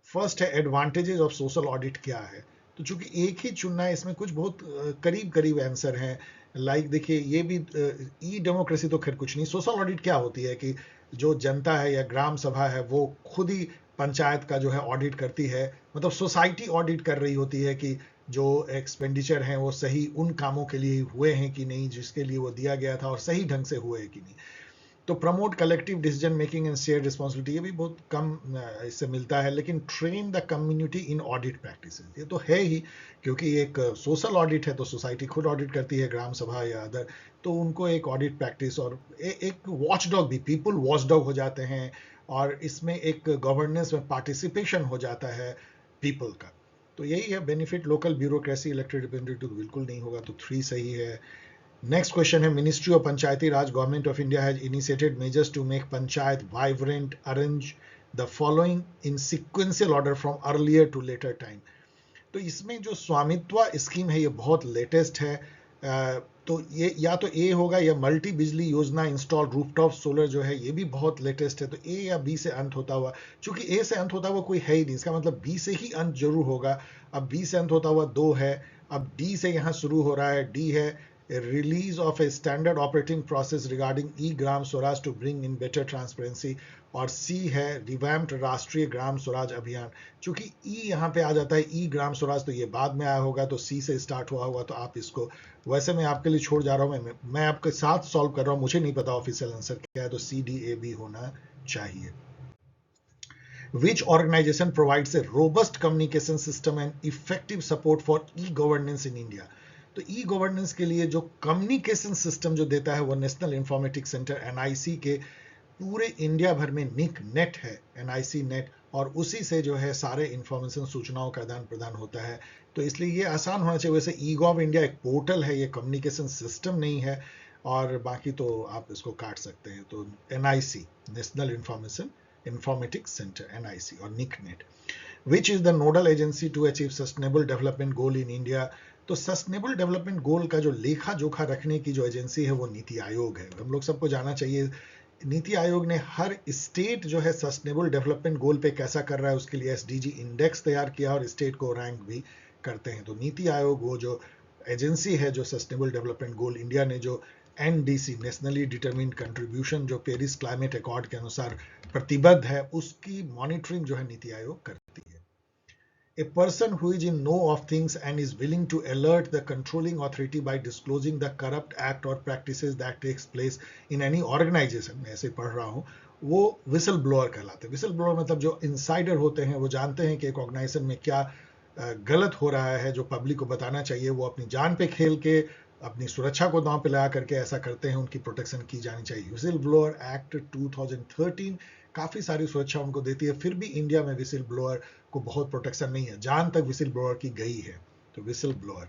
First है एडवांटेजेस ऑफ सोशल ऑडिट क्या है। तो चूंकि एक ही चुनना है, इसमें कुछ बहुत करीब करीब आंसर हैं। लाइक देखिए, ये भी ई डेमोक्रेसी तो खैर कुछ नहीं। सोशल ऑडिट क्या होती है कि जो जनता है या ग्राम सभा है, वो खुद ही पंचायत का जो है ऑडिट करती है, मतलब सोसाइटी ऑडिट कर रही होती है कि जो एक्सपेंडिचर हैं वो सही उन कामों के लिए हुए हैं कि नहीं, जिसके लिए वो दिया गया था, और सही ढंग से हुए हैं कि नहीं। तो promote collective decision making and share responsibility, ये भी बहुत कम इससे मिलता है। लेकिन train the community in audit practices, ये तो है ही, क्योंकि एक सोशल ऑडिट है, तो सोसाइटी खुद ऑडिट करती है, ग्राम सभा या अदर, तो उनको एक ऑडिट प्रैक्टिस और एक वॉचडॉग भी, पीपल वॉचडॉग हो जाते हैं, और इसमें एक गवर्नेंस में पार्टिसिपेशन हो जाता है पीपल का। तो यही है benefit. Local bureaucracy elected representative बिल्कुल नहीं होगा, तो 3 सही है। नेक्स्ट क्वेश्चन है, ministry of Panchayati Raj government of India has initiated measures to make panchayat vibrant, arrange the following in sequential order from earlier to later time. तो इसमें जो स्वामित्व स्कीम है, ये बहुत लेटेस्ट है। तो ये या तो ए होगा, या मल्टी बिजली योजना इंस्टॉल रूफटॉप सोलर जो है, ये भी बहुत लेटेस्ट है। तो ए या बी से अंत होता हुआ, चूंकि ए से अंत होता हुआ कोई है ही नहीं, इसका मतलब बी से ही अंत जरूर होगा। अब बी से अंत होता हुआ 2 है, अब डी से यहाँ शुरू हो रहा है, डी है release of a standard operating process regarding e Gram Swaraj to bring in better transparency, और सी है रिवैम्प्ड राष्ट्रीय ग्राम स्वराज अभियान। चूंकि ई यहाँ पे आ जाता है, ई ग्राम स्वराज, तो ये बाद में आया होगा, तो सी से स्टार्ट हुआ होगा, तो आप इसको, वैसे मैं आपके लिए छोड़ जा रहा हूँ, मैं आपके साथ सॉल्व कर रहा हूँ, मुझे नहीं पता ऑफिशियल आंसर क्या है, तो CDAB होना चाहिए। Which organization provides a robust communication system and effective support for e-governance in India? तो ई गवर्नेंस के लिए जो कम्युनिकेशन सिस्टम जो देता है, वो नेशनल इंफॉर्मेटिक्स सेंटर NIC के पूरे इंडिया भर में निक नेट है, NIC नेट, और उसी से जो है सारे इंफॉर्मेशन, सूचनाओं का आदान प्रदान होता है। तो इसलिए ये आसान होना चाहिए। वैसे ई गॉव इंडिया एक पोर्टल है, ये कम्युनिकेशन सिस्टम नहीं है, और बाकी तो आप इसको काट सकते हैं। तो NIC, national information Informatics Center NIC और NICNET. Which is the nodal agency to achieve sustainable development goal in India? तो सस्टेनेबल डेवलपमेंट गोल का जो लेखा जोखा रखने की जो एजेंसी है वो नीति आयोग है. हम लोग सबको जाना चाहिए नीति आयोग ने हर स्टेट जो है सस्टेनेबल डेवलपमेंट गोल पे कैसा कर रहा है उसके लिए एसडीजी इंडेक्स तैयार किया और स्टेट को रैंक भी करते हैं. तो नीति आयोग वो जो एजेंसी है जो सस्टेनेबल डेवलपमेंट गोल इंडिया ने जो एनडीसी नेशनली डिटरमिन्ड कंट्रीब्यूशन जो पेरिस क्लाइमेट अकॉर्ड के अनुसार प्रतिबद्ध है उसकी मॉनिटरिंग जो है नीति आयोग करती है. A person who is in know of things and is willing to alert the controlling authority by disclosing the corrupt act or practices that takes place in any organization, मैं ऐसे पढ़ रहा हूँ, वो विसल ब्लोअर कहलाते हैं. Whistle blower मतलब जो इंसाइडर होते हैं वो जानते हैं कि एक ऑर्गेनाइजेशन में क्या गलत हो रहा है जो पब्लिक को बताना चाहिए, वो अपनी जान पे खेल के अपनी सुरक्षा को दांव पे लगा करके ऐसा करते हैं, उनकी प्रोटेक्शन की जानी चाहिए. विसल ब्लोअर एक्ट 2013 काफ़ी सारी सुरक्षा उनको देती है, फिर भी इंडिया में विसल ब्लोअर को बहुत प्रोटेक्शन नहीं है. जान तक विसल ब्लोअर की गई है. तो whistle blower.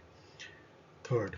Third,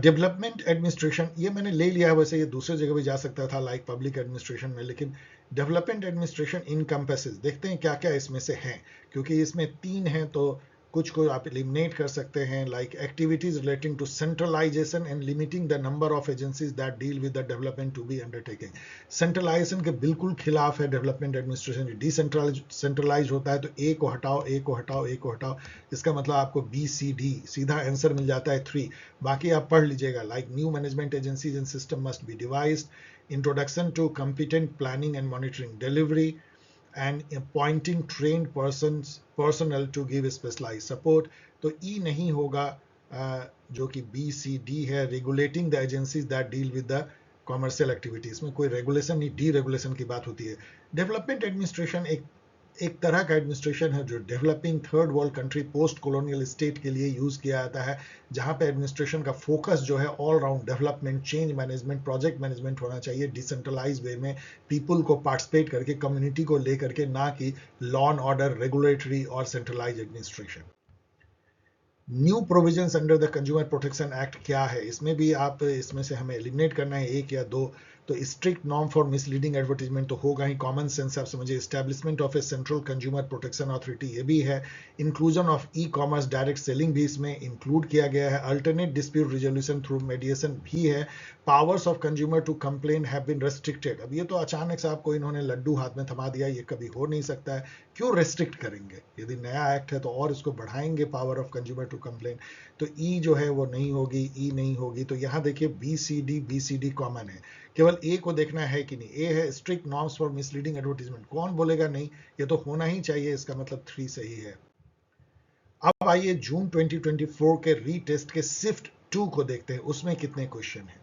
development administration, ये मैंने ले लिया, वैसे ये दूसरे जगह भी जा सकता था लाइक पब्लिक एडमिनिस्ट्रेशन में, लेकिन डेवलपमेंट एडमिनिस्ट्रेशन इनकम्पेसेस. देखते हैं क्या क्या इसमें से हैं, क्योंकि इसमें 3 हैं तो कुछ को आप एलिमिनेट कर सकते हैं. Like activities relating to centralisation and limiting the number of agencies that deal with the development to be undertaking. Centralisation के बिल्कुल खिलाफ है डेवलपमेंट एडमिनिस्ट्रेशन. डिसेंट्रलाइज होता है तो ए को हटाओ, ए को हटाओ, ए को हटाओ, इसका मतलब आपको बी सी डी सीधा आंसर मिल जाता है 3. बाकी आप पढ़ लीजिएगा. Like new management agencies and system must be devised, introduction to competent planning and monitoring delivery, and appointing trained personnel to give specialized support. तो ई नहीं होगा जो कि बी सी डी है. Regulating the agencies that deal with the commercial activities में कोई regulation नहीं, D regulation की बात होती है. डेवलपमेंट एडमिनिस्ट्रेशन एक तरह का एडमिनिस्ट्रेशन है जो developing third world country post colonial state के लिए यूज किया जाता है, जहां पे एडमिनिस्ट्रेशन का फोकस जो है all round development, change management, project management होना चाहिए डिसेंट्रलाइज वे में, पीपल को पार्टिसिपेट करके, कम्युनिटी को लेकर के, ना कि लॉ एंड ऑर्डर, रेगुलेटरी और centralise administration. New provisions under the consumer protection act क्या है, इसमें भी आप इसमें से हमें एलिमिनेट करना है 1 या 2. तो strict norm for misleading advertisement तो होगा ही, कॉमन सेंस आप समझिए. Establishment of a central consumer protection authority ये भी है. Inclusion of e commerce direct selling भी इसमें इंक्लूड किया गया है. Alternate dispute resolution through mediation भी है. Powers of consumer to complain have been restricted. अब ये तो अचानक से आपको इन्होंने लड्डू हाथ में थमा दिया, ये कभी हो नहीं सकता है. क्यों रेस्ट्रिक्ट करेंगे, यदि नया एक्ट है तो और इसको बढ़ाएंगे power of consumer to complain. तो ई जो है वो नहीं होगी, ई नहीं होगी. तो यहाँ देखिए बी सी डी कॉमन है, केवल ए को देखना है कि नहीं. ए है strict norms for misleading advertisement, कौन बोलेगा नहीं, ये तो होना ही चाहिए, इसका मतलब 3 सही है. अब आइए जून 2024 के रीटेस्ट के सिफ्ट 2 को देखते हैं, उसमें कितने क्वेश्चन हैं.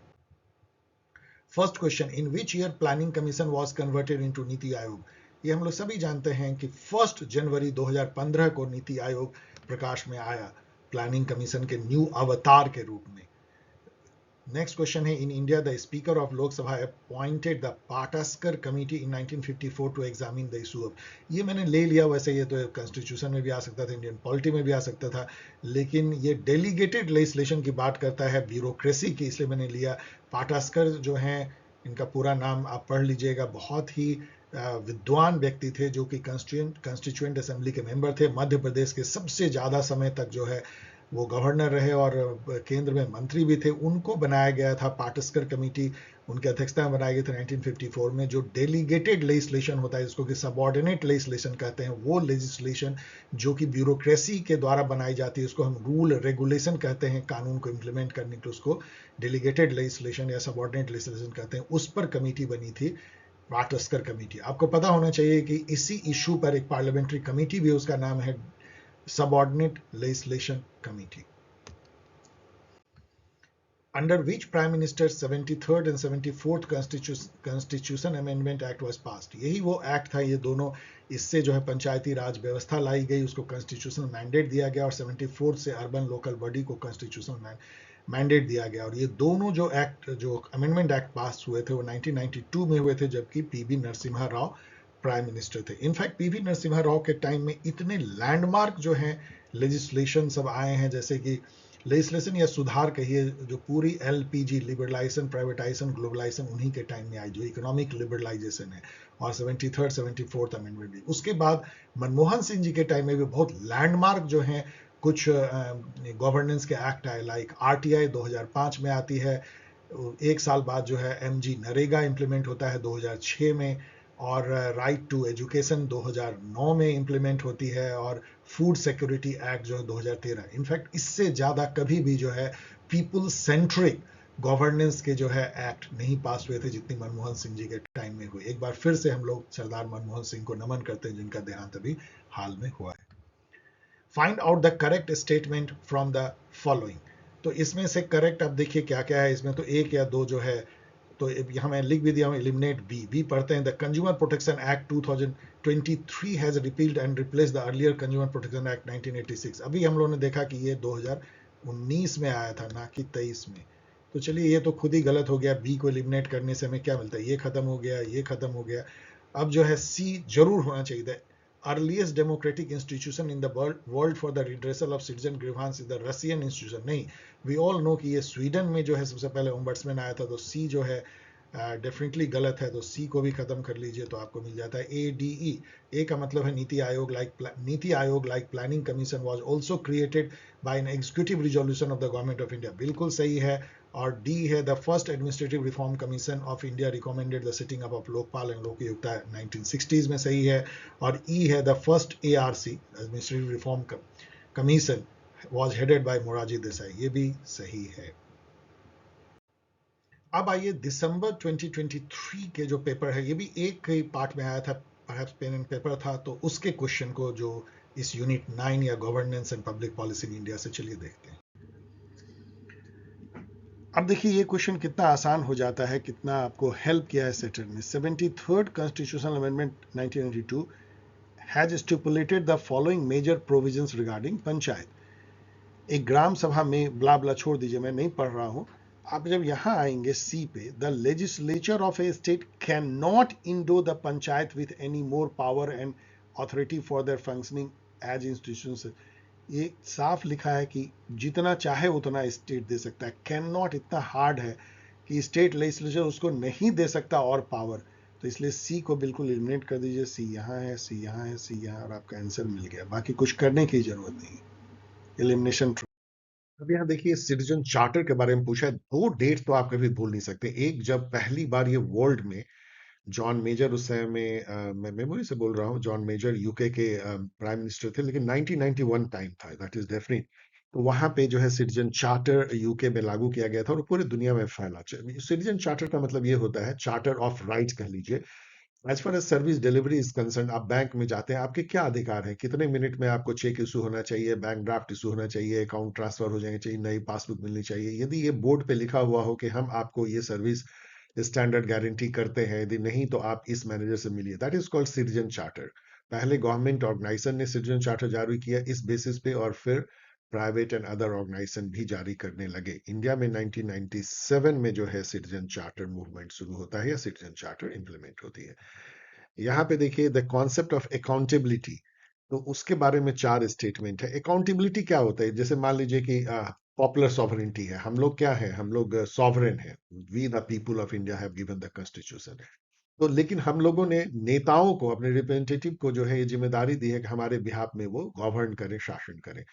First question, in which year planning commission was converted into NITI Aayog. ये हम लोग सभी जानते हैं कि 1 जनवरी 2015 को नीति आयोग प्रकाश में आया, प्लानिंग कमीशन के न्यू अवतार के रूप में. नेक्स्ट क्वेश्चन है, in India the speaker of Lok Sabha appointed the Pataskar committee in 1954 to examine the issue of. ये मैंने ले लिया, वैसे ये तो कॉन्स्टिट्यूशन में भी आ सकता था, इंडियन पॉलिटी में भी आ सकता था, लेकिन ये डेलीगेटेड लेजिस्लेशन की बात करता है, ब्यूरोक्रेसी की, इसलिए मैंने लिया. पाटस्कर जो हैं, इनका पूरा नाम आप पढ़ लीजिएगा, बहुत ही विद्वान व्यक्ति थे जो कि कॉन्स्टिट्यूएंट असेंबली के मेंबर थे. मध्य प्रदेश के सबसे ज़्यादा समय तक जो है वो गवर्नर रहे और केंद्र में मंत्री भी थे. उनको बनाया गया था पाटस्कर कमेटी, उनकी अध्यक्षता में बनाई गई थी 1954 में. जो डेलीगेटेड लेजिस्लेशन होता है, जिसको कि सबऑर्डिनेट लेजिस्लेशन कहते हैं, वो लेजिस्लेशन जो कि ब्यूरोक्रेसी के द्वारा बनाई जाती है, उसको हम रूल रेगुलेशन कहते हैं. कानून को इम्प्लीमेंट करने के लिए उसको डेलीगेटेड लेजिस्लेशन या सबऑर्डिनेट लेजिस्लेशन कहते हैं. उस पर कमेटी बनी थी, पाटस्कर कमेटी. आपको पता होना चाहिए कि इसी इशू पर एक पार्लियामेंट्री कमेटी भी, उसका नाम है Subordinate Legislation Committee. Under which Prime Minister's 73rd and 74th Constitution Amendment Act was passed. यही वो एक्ट था, ये दोनों, इससे जो है पंचायती राज व्यवस्था लाई गई, उसको कॉन्स्टिट्यूशनल मैंडेट दिया गया, और 74 से अर्बन लोकल बॉडी को कॉन्स्टिट्यूशनल मैंडेट दिया गया. और ये दोनों जो एक्ट, जो अमेंडमेंट एक्ट पास हुए थे, वो 1992 में हुए थे, जबकि PV Narasimha Rao prime minister थे. इनफैक्ट पीवी नरसिम्हा राव के टाइम में इतने लैंडमार्क जो हैं लेजिस्लेशन सब आए हैं, जैसे कि लेजिस्लेशन या सुधार कहिए, जो पूरी एलपीजी लिबरलाइजेशन, प्राइवेटाइजेशन, ग्लोबलाइजेशन उन्हीं के टाइम में आई, जो इकोनॉमिक लिबरलाइजेशन है, और 73rd 74th अमेंडमेंट भी। उसके बाद मनमोहन सिंह जी के टाइम में भी बहुत लैंडमार्क जो हैं कुछ गवर्नेंस के एक्ट आए, लाइक आरटीआई 2005 में आती है। एक साल बाद जो है एमजी नरेगा इंप्लीमेंट होता है 2006 में, और राइट टू एजुकेशन 2009 में इंप्लीमेंट होती है, और फूड सिक्योरिटी एक्ट जो है 2013। इनफैक्ट इससे ज़्यादा कभी भी जो है पीपल सेंट्रिक गवर्नेंस के जो है एक्ट नहीं पास हुए थे जितनी मनमोहन सिंह जी के टाइम में हुए। एक बार फिर से हम लोग सरदार मनमोहन सिंह को नमन करते हैं, जिनका देहांत अभी हाल में हुआ है। Find out the correct statement from the following. तो इसमें से करेक्ट अब देखिए क्या क्या है इसमें, तो एक या दो जो है, तो यहाँ मैं लिख भी दिया हूँ, एलिमिनेट बी पढ़ते हैं। The consumer protection act 2023 has repealed and replace the earlier consumer protection act 1986। अभी हम लोगों ने देखा कि ये 2019 में आया था, ना कि 23 में। तो चलिए, ये तो खुद ही गलत हो गया। बी को एलिमिनेट करने से हमें क्या मिलता है, ये खत्म हो गया, ये खत्म हो गया। अब जो है सी जरूर होना चाहिए। Earliest democratic institution in the world for the redressal of citizen grievance is the Russian institution. नहीं, वी ऑल नो कि ये स्वीडन में जो है सबसे पहले ओम्बड्समैन आया था। तो सी जो है डेफिनेटली गलत है, तो सी को भी खत्म कर लीजिए, तो आपको मिल जाता है ए डी ई। ए का मतलब है Niti Aayog, like planning commission was also created by an executive resolution of the government of India, बिल्कुल सही है। और डी है the first administrative reform commission of India recommended the setting up of Lokpal and Lokayukta 1960s में, सही है। और ई है the first ARC administrative reform commission was headed by Morarji Desai, ये भी सही है। अब आइए दिसंबर 2023 के जो पेपर है, ये भी एक ही पार्ट में आया था, परहैप्स पेन एंड पेपर था, तो उसके क्वेश्चन को जो इस यूनिट 9 या governance and public policy in India से, चलिए देखते हैं। अब देखिए ये क्वेश्चन कितना आसान हो जाता है, कितना आपको हेल्प किया है सेटर ने। 73rd constitutional amendment 1992 has stipulated the following major provisions regarding panchayat. एक ग्राम सभा में ब्ला ब्ला छोड़ दीजिए, मैं नहीं पढ़ रहा हूं। आप जब यहां आएंगे सी पे, the legislature of a state can not endow the panchayat with any more power and authority for their functioning as institution. ये साफ लिखा है कि जितना चाहे उतना स्टेट दे सकता है। कैन नॉट इतना हार्ड है कि स्टेट लेजिस्लेचर उसको नहीं दे सकता और पावर। तो इसलिए सी को बिल्कुल एलिमिनेट कर दीजिए। सी यहाँ है, सी यहाँ है, सी यहाँ, और आपका आंसर मिल गया। बाकी कुछ करने की जरूरत नहीं, एलिमिनेशन। अब यहाँ देखिए सिटीजन चार्टर के बारे में पूछा है। दो डेट तो आप कभी भूल नहीं सकते। एक, जब पहली बार ये वर्ल्ड में जॉन मेजर, उस समय में मैं मेमोरी से बोल रहा हूँ, जॉन मेजर यूके के प्राइम मिनिस्टर थे, लेकिन 1991 टाइम था, दैट इज डेफिनेट। तो वहां पे जो है सिटीजन चार्टर यूके में लागू किया गया था और पूरे दुनिया में फैला। सिटीजन चार्टर का मतलब ये होता है, चार्टर ऑफ राइट्स कह लीजिए। As far as service delivery is concern, आप बैंक में जाते हैं, आपके क्या अधिकार है, कितने मिनट में आपको चेक इशू होना चाहिए, बैंक ड्राफ्ट इशू होना चाहिए, अकाउंट ट्रांसफर हो जाना चाहिए, नई पासबुक मिलनी चाहिए। यदि ये बोर्ड पे लिखा हुआ हो कि हम आपको ये सर्विस स्टैंडर्ड गारंटी करते हैं, यदि नहीं तो आप इस मैनेजर से मिलिए, that is called citizen charter. पहले गवर्नमेंट ऑर्गेनाइजेशन ने सिटीजन चार्टर जारी किया इस बेसिस पे, और फिर प्राइवेट एंड अदर ऑर्गेनाइजेशन भी जारी करने लगे। इंडिया में 1997 में जो है सिटीजन चार्टर मूवमेंट शुरू होता है या सिटीजन चार्टर इंप्लीमेंट होती है। यहाँ पे देखिए द कॉन्सेप्ट ऑफ अकाउंटेबिलिटी, तो उसके बारे में चार स्टेटमेंट है। अकाउंटेबिलिटी क्या होता है, जैसे मान लीजिए कि पॉपुलर सॉवरेनिटी है, हम लोग क्या है, हम लोग सॉवरेन है, we the people of India have given the constitution. तो लेकिन हम लोगों ने नेताओं को, अपने रिप्रेजेंटेटिव को जो है ये जिम्मेदारी दी है कि हमारे बिहाफ में वो गवर्न करें, शासन करें।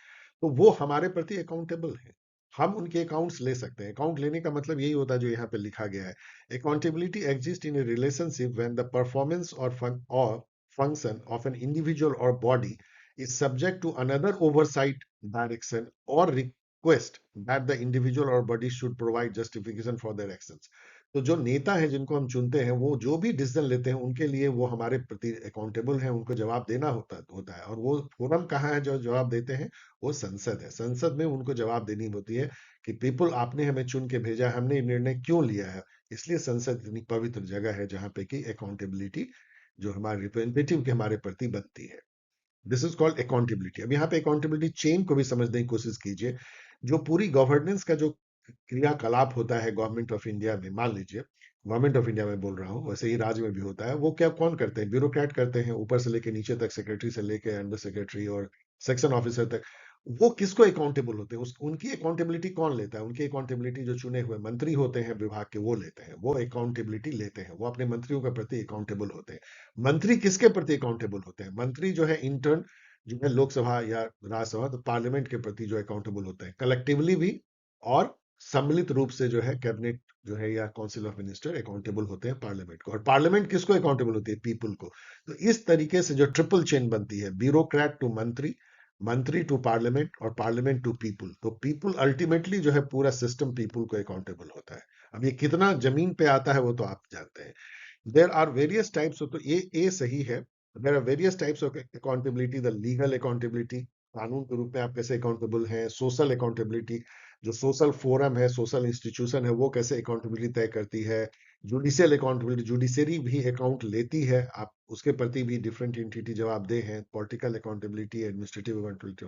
तो वो हमारे प्रति अकाउंटेबल है, हम उनके अकाउंट्स ले सकते हैं। अकाउंट लेने का मतलब यही होता है जो यहाँ पे लिखा गया है। Accountability exist in A relationship when the performance और function of an individual or body is subject to another oversight, direction, or request that the individual or body should provide justification for their actions। तो जो नेता है जिनको हम चुनते हैं, वो जो भी डिसीजन लेते हैं उनके लिए वो हमारे प्रति अकाउंटेबल हैं, उनको जवाब देना होता है। और वो फोरम कहाँ है जो जवाब देते हैं, वो संसद है। संसद में उनको जवाब देनी होती है कि पीपल, आपने हमें चुन के भेजा, हमने ये निर्णय क्यों लिया है। इसलिए संसद इतनी पवित्र जगह है जहां पे कि अकाउंटेबिलिटी जो हमारे रिप्रेजेंटेटिव के हमारे प्रति बनती है। This is called accountability. अब यहाँ पे अकाउंटेबिलिटी चेन को भी समझने की कोशिश कीजिए। जो पूरी गवर्नेंस का जो क्रियाकलाप होता है गवर्नमेंट ऑफ इंडिया में, मान लीजिए गवर्नमेंट ऑफ इंडिया में बोल रहा हूँ, वैसे ही राज्य में भी होता है, वो क्या कौन करते हैं, ब्यूरोक्रेट करते हैं, ऊपर से लेके नीचे तक, सेक्रेटरी से लेके अंडर सेक्रेटरी और सेक्शन ऑफिसर तक। वो किसको अकाउंटेबल होते हैं, उनकी अकाउंटेबिलिटी कौन लेता है? उनकी अकाउंटेबिलिटी जो चुने हुए मंत्री होते हैं विभाग के, वो लेते हैं, वो अकाउंटेबिलिटी लेते हैं, वो अपने मंत्रियों के प्रति अकाउंटेबल होते हैं। मंत्री किसके प्रति अकाउंटेबल होते हैं? मंत्री जो है इंटर्न, जो है लोकसभा या राज्यसभा, तो पार्लियामेंट के प्रति जो अकाउंटेबल होते हैं, कलेक्टिवली भी और सम्मिलित रूप से जो है कैबिनेट जो है या काउंसिल ऑफ मिनिस्टर अकाउंटेबल होते हैं पार्लियामेंट को। और पार्लियामेंट किसको अकाउंटेबल होती है? पीपल को। तो इस तरीके से जो ट्रिपल चेन बनती है, ब्यूरोक्रेट टू मंत्री, मंत्री टू पार्लियामेंट और पार्लियामेंट टू पीपल, तो पीपल अल्टीमेटली जो है पूरा सिस्टम पीपल को अकाउंटेबल होता है। अब ये कितना जमीन पे आता है वो तो आप जानते हैं। There are various types of, तो ये सही है। There are various types of accountability, the legal accountability, कानून के रूप में आप कैसे अकाउंटेबल हैं। सोशल अकाउंटेबिलिटी, जो सोशल फोरम है, सोशल इंस्टीट्यूशन है, वो कैसे अकाउंटेबिलिटी तय करती है। जुडिशियल अकाउंटेबिलिटी, जुडिशरी भी अकाउंट लेती है, आप उसके प्रति भी डिफरेंट एंटिटी जवाबदेह हैं। Political accountability, administrative accountability.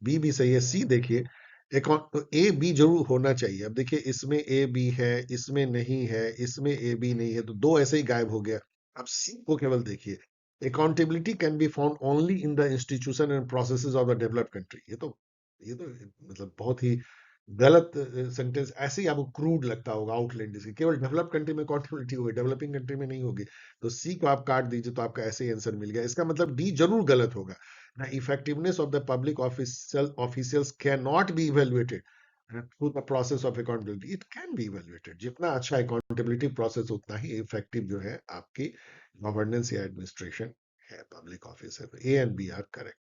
B भी सही है। सी देखिए, अकाउंट तो ए बी जरूर होना चाहिए। अब देखिए इसमें ए बी है, इसमें नहीं है, इसमें ए बी नहीं है, तो दो ऐसे ही गायब हो गया। अब सी को केवल देखिए, accountability can be found only in the institution and processes of the developed country. ये तो मतलब बहुत ही गलत सेंटेंस, ऐसे ही आपको क्रूड लगता होगा, आउटलैंडिश। केवल डेवलप्ड कंट्री में अकाउंटेबिलिटी होगी, डेवलपिंग कंट्री में नहीं होगी। तो सी को आप काट दीजिए तो आपका ऐसे ही आंसर मिल गया। इसका मतलब डी जरूर गलत होगा। The effectiveness of the public officials cannot be evaluated through the process of accountability. It can be evaluated. जितना अच्छा accountability process उतना ही effective जो है आपकी governance या administration है public office है। तो A and B are correct.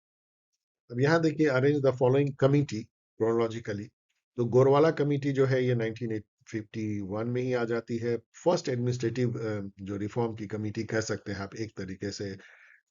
अब यहाँ देखिए, arrange the following committee chronologically. तो गोरवाला कमिटी जो है ये 1951 में ही आ जाती है। फर्स्ट एडमिनिस्ट्रेटिव जो रिफॉर्म की कमिटी कह सकते हैं आप एक तरीके से।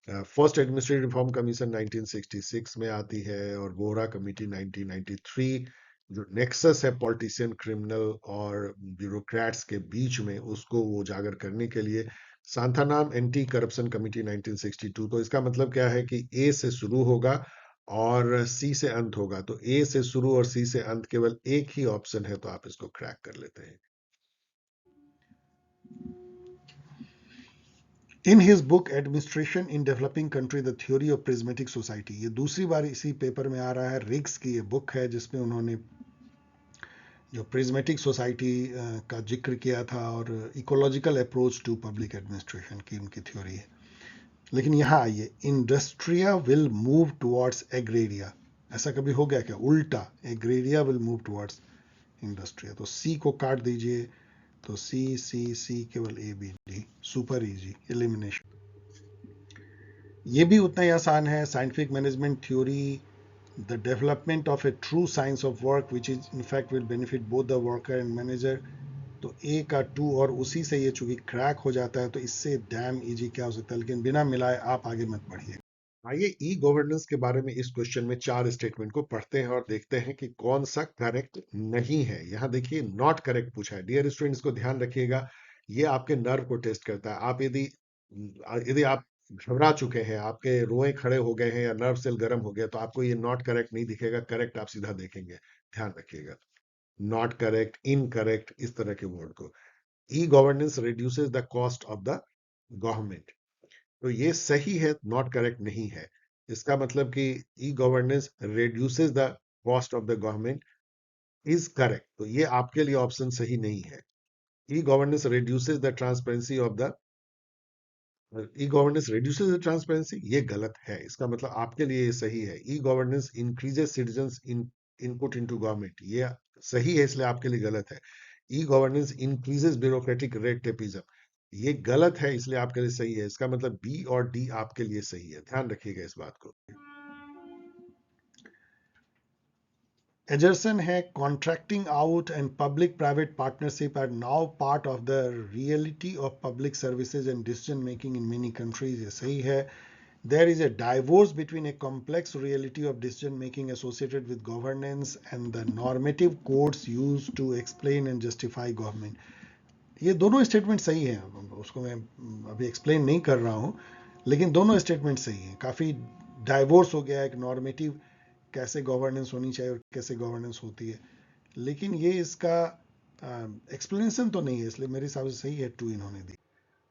फर्स्ट एडमिनिस्ट्रेटिव रिफॉर्म कमीशन 1966 में आती है, और वोहरा कमेटी 1993। जो नेक्सस है पॉलिटिशियन, क्रिमिनल और ब्यूरोक्रेट्स के बीच में, उसको वो उजागर करने के लिए सांथानाम एंटी करप्शन कमेटी 1962। तो इसका मतलब क्या है कि ए से शुरू होगा और सी से अंत होगा। तो ए से शुरू और सी से अंत केवल एक ही ऑप्शन है, तो आप इसको क्रैक कर लेते हैं। In his book administration in developing country the theory of prismatic society, ये दूसरी बार इसी पेपर में आ रहा है। रिग्स की ये बुक है जिसमें उन्होंने जो प्रिज्मेटिक सोसाइटी का जिक्र किया था, और ecological approach to public administration की उनकी थ्योरी है। लेकिन यहाँ आइए, Industria will move towards Agraria, ऐसा कभी हो गया क्या? उल्टा, Agraria will move towards Industria. तो सी को काट दीजिए, तो सी सी सी, केवल A B D, super easy, elimination. ये भी उतना ही आसान है। Scientific management theory, the development of a true science of work which is in fact will benefit both the worker and manager. तो ए का to और उसी से ये चूंकि क्रैक हो जाता है, तो इससे डैम इजी क्या हो सकता है। लेकिन बिना मिलाए आप आगे मत बढ़िए। आइए ई गवर्नेंस के बारे में इस क्वेश्चन में चार स्टेटमेंट को पढ़ते हैं और देखते हैं कि कौन सा करेक्ट नहीं है। यहाँ देखिए नॉट करेक्ट पूछा है। डियर स्टूडेंट्स को ध्यान रखिएगा, ये आपके नर्व को टेस्ट करता है। आप यदि यदि आप घबरा चुके हैं, आपके रोए खड़े हो गए हैं या नर्व सेल गर्म हो गया, तो आपको ये नॉट करेक्ट नहीं दिखेगा, करेक्ट आप सीधा देखेंगे। ध्यान रखिएगा, नॉट करेक्ट, इनकरेक्ट, इस तरह के वर्ड को। E governance reduces the cost of the government, तो ये सही है, नॉट करेक्ट नहीं है। इसका मतलब कि e governance reduces the cost of the government is correct, तो ये आपके लिए ऑप्शन सही नहीं है। E governance reduces the transparency of the, e governance reduces the transparency, ये गलत है। इसका मतलब आपके लिए ये सही है। ई गवर्नेंस इंक्रीजेस सिटीजंस इन इनपुट इनटू गवर्नमेंट, ये सही है, इसलिए आपके लिए गलत है। E governance increases bureaucratic red tapism, ये गलत है, इसलिए आपके लिए सही है। इसका मतलब बी और डी आपके लिए सही है। ध्यान रखिएगा इस बात को। एजर्सन है, contracting out and public private partnership are now part of the reality of public services and decision making in many countries, ये सही है। There is a divorce between a complex reality of decision making associated with governance and the normative codes used to explain and justify government. ये दोनों statement सही हैं, उसको मैं अभी एक्सप्लेन नहीं कर रहा हूँ, लेकिन दोनों स्टेटमेंट सही हैं। काफ़ी डाइवोर्स हो गया, एक नॉर्मेटिव कैसे गवर्नेंस होनी चाहिए और कैसे गवर्नेंस होती है, लेकिन ये इसका एक्सप्लेनेशन तो नहीं है, इसलिए मेरे हिसाब से सही है, टू इन्होंने दी।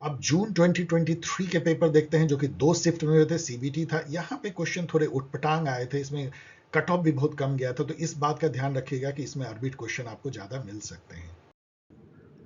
अब जून 2023 के पेपर देखते हैं, जो कि 2 शिफ्ट में हुए थे, सीबीटी था। यहाँ पे क्वेश्चन थोड़े उटपटांग आए थे, इसमें कट ऑफ भी बहुत कम गया था, तो इस बात का ध्यान रखिएगा कि इसमें आर्बिट क्वेश्चन आपको ज्यादा मिल सकते हैं।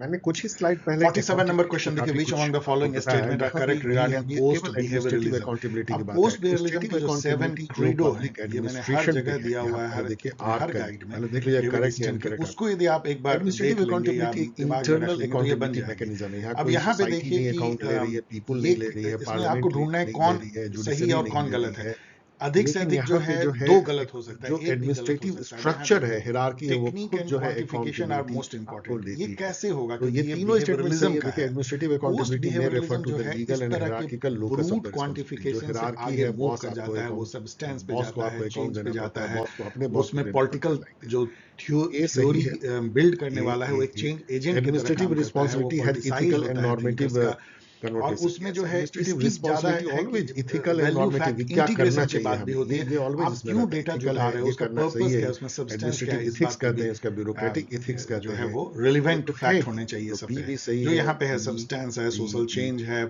मैंने कुछ ही स्लाइड पहले 47 नंबर अकाउंटेबिलिटी क्वेश्चन पे देखिए, काफी विच कुछ अमंग द आपको फॉलोइंग बताया है। स्टेटमेंट आर यहाँ पे करेक्ट ये रिगार्डिंग अभी पोस्ट केवल एडमिनिस्ट्रेटिव बिहेवियरलिज्म। अकाउंटेबिलिटी की अब बात है। पोस्ट बिहेवियरलिज्म एडमिनिस्ट्रेटिव का जो 7 अकाउंटेबिलिटी जो क्रीडो है, पब्लिक ये मैंने हर एडमिनिस्ट्रेशन पे जगह है, दिया यहाँ हुआ है, पहले देखिए आर हर का गाइड में पहले देख लीजिए डेविड करेक्ट या ईस्टन के, इनकरेक्ट उसको यदि आप एक बार देख एडमिनिस्ट्रेटिव लेंगे या अकाउंटेबिलिटी दिमाग में रख इंटरनल लेंगे तो ये बन अकाउंटेबिलिटी जाएंगे। मैकेनिज्म है। यहाँ अब कोई यहाँ पे सोसाइटी देखिए नहीं कि अकाउंट ले रही है, पीपुल नहीं ये ले रही है, इसमें आपको पार्लियामेंट ढूंढना है नहीं ले कौन रही है, सही जुडिशरी और नहीं कौन ले गलत रही है। है। अधिक से लेकिन अधिक जो यहाँ पे है जो है दो गलत हो सकता है, जो एक भी गलत हो एडमिनिस्ट्रेटिव सकता है। ध्यान स्ट्रक्चर है, रखिएगा, हिरार्की है, वो टेक्निक खुद एंड जो है क्वांटिफिकेशन आर अकाउंटेबिलिटी मोस्ट आपको इंपॉर्टेंट। ये देती है। कैसे होगा, तो ये क्योंकि ये तीनों स्टेटमेंट सही बिहेवियरलिज्म है। का देखिए है। एडमिनिस्ट्रेटिव पोस्ट अकाउंटेबिलिटी में रेफर बिहेवियरलिज्म टू जो द है लीगल इस एंड तरह के hierarchical locus of brute the responsibility. जो क्वांटिफिकेशन से हिरार्की आगे है, मूव बॉस कर आपको जाता है, वो अकाउंट, सब्सटेंस पे बॉस को जाता आपको है, अकाउंट चेंज पे देना पड़ता जाता है, है। बॉस को अपने बॉस को उसमें देना पड़ता है, पॉलिटिकल लाइक जो ये सही थ्योरी है। बिल्ड करने ये वाला है, वो एक ये चेंज एजेंट की तरह एडमिनिस्ट्रेटिव काम करता है, वो responsibility has politicise ethical and होता है नॉर्मेटिव थिंकर्स का। और कनोटेशन। उसमें यस, जो है एडमिनिस्ट्रेटिव इसकी ज्यादा रिस्पांसिबिलिटी है कि always ethical and value normative, fact क्या करना इंटीग्रेशन की चाहिए बात भी हमें, होती है। ये ऑलवेज आप इसमें क्यों रहता है। डेटा जो इथिकल ला है, रहे हो, ये उसका करना सही पर्पस है। क्या है, उसमें सब्सटेंस क्या एडमिनिस्ट्रेटिव है, इस इथिक्स बात पे कहते भी हैं, इसका ब्यूरोक्रेटिक इथिक्स जो कहते है हैं। वो रिलेवेंट तो है, फैक्ट होने चाहिए तो सब बी पे। भी सही जो है। यहाँ पे है बी सब्सटेंस है, बी सोशल बी चेंज है,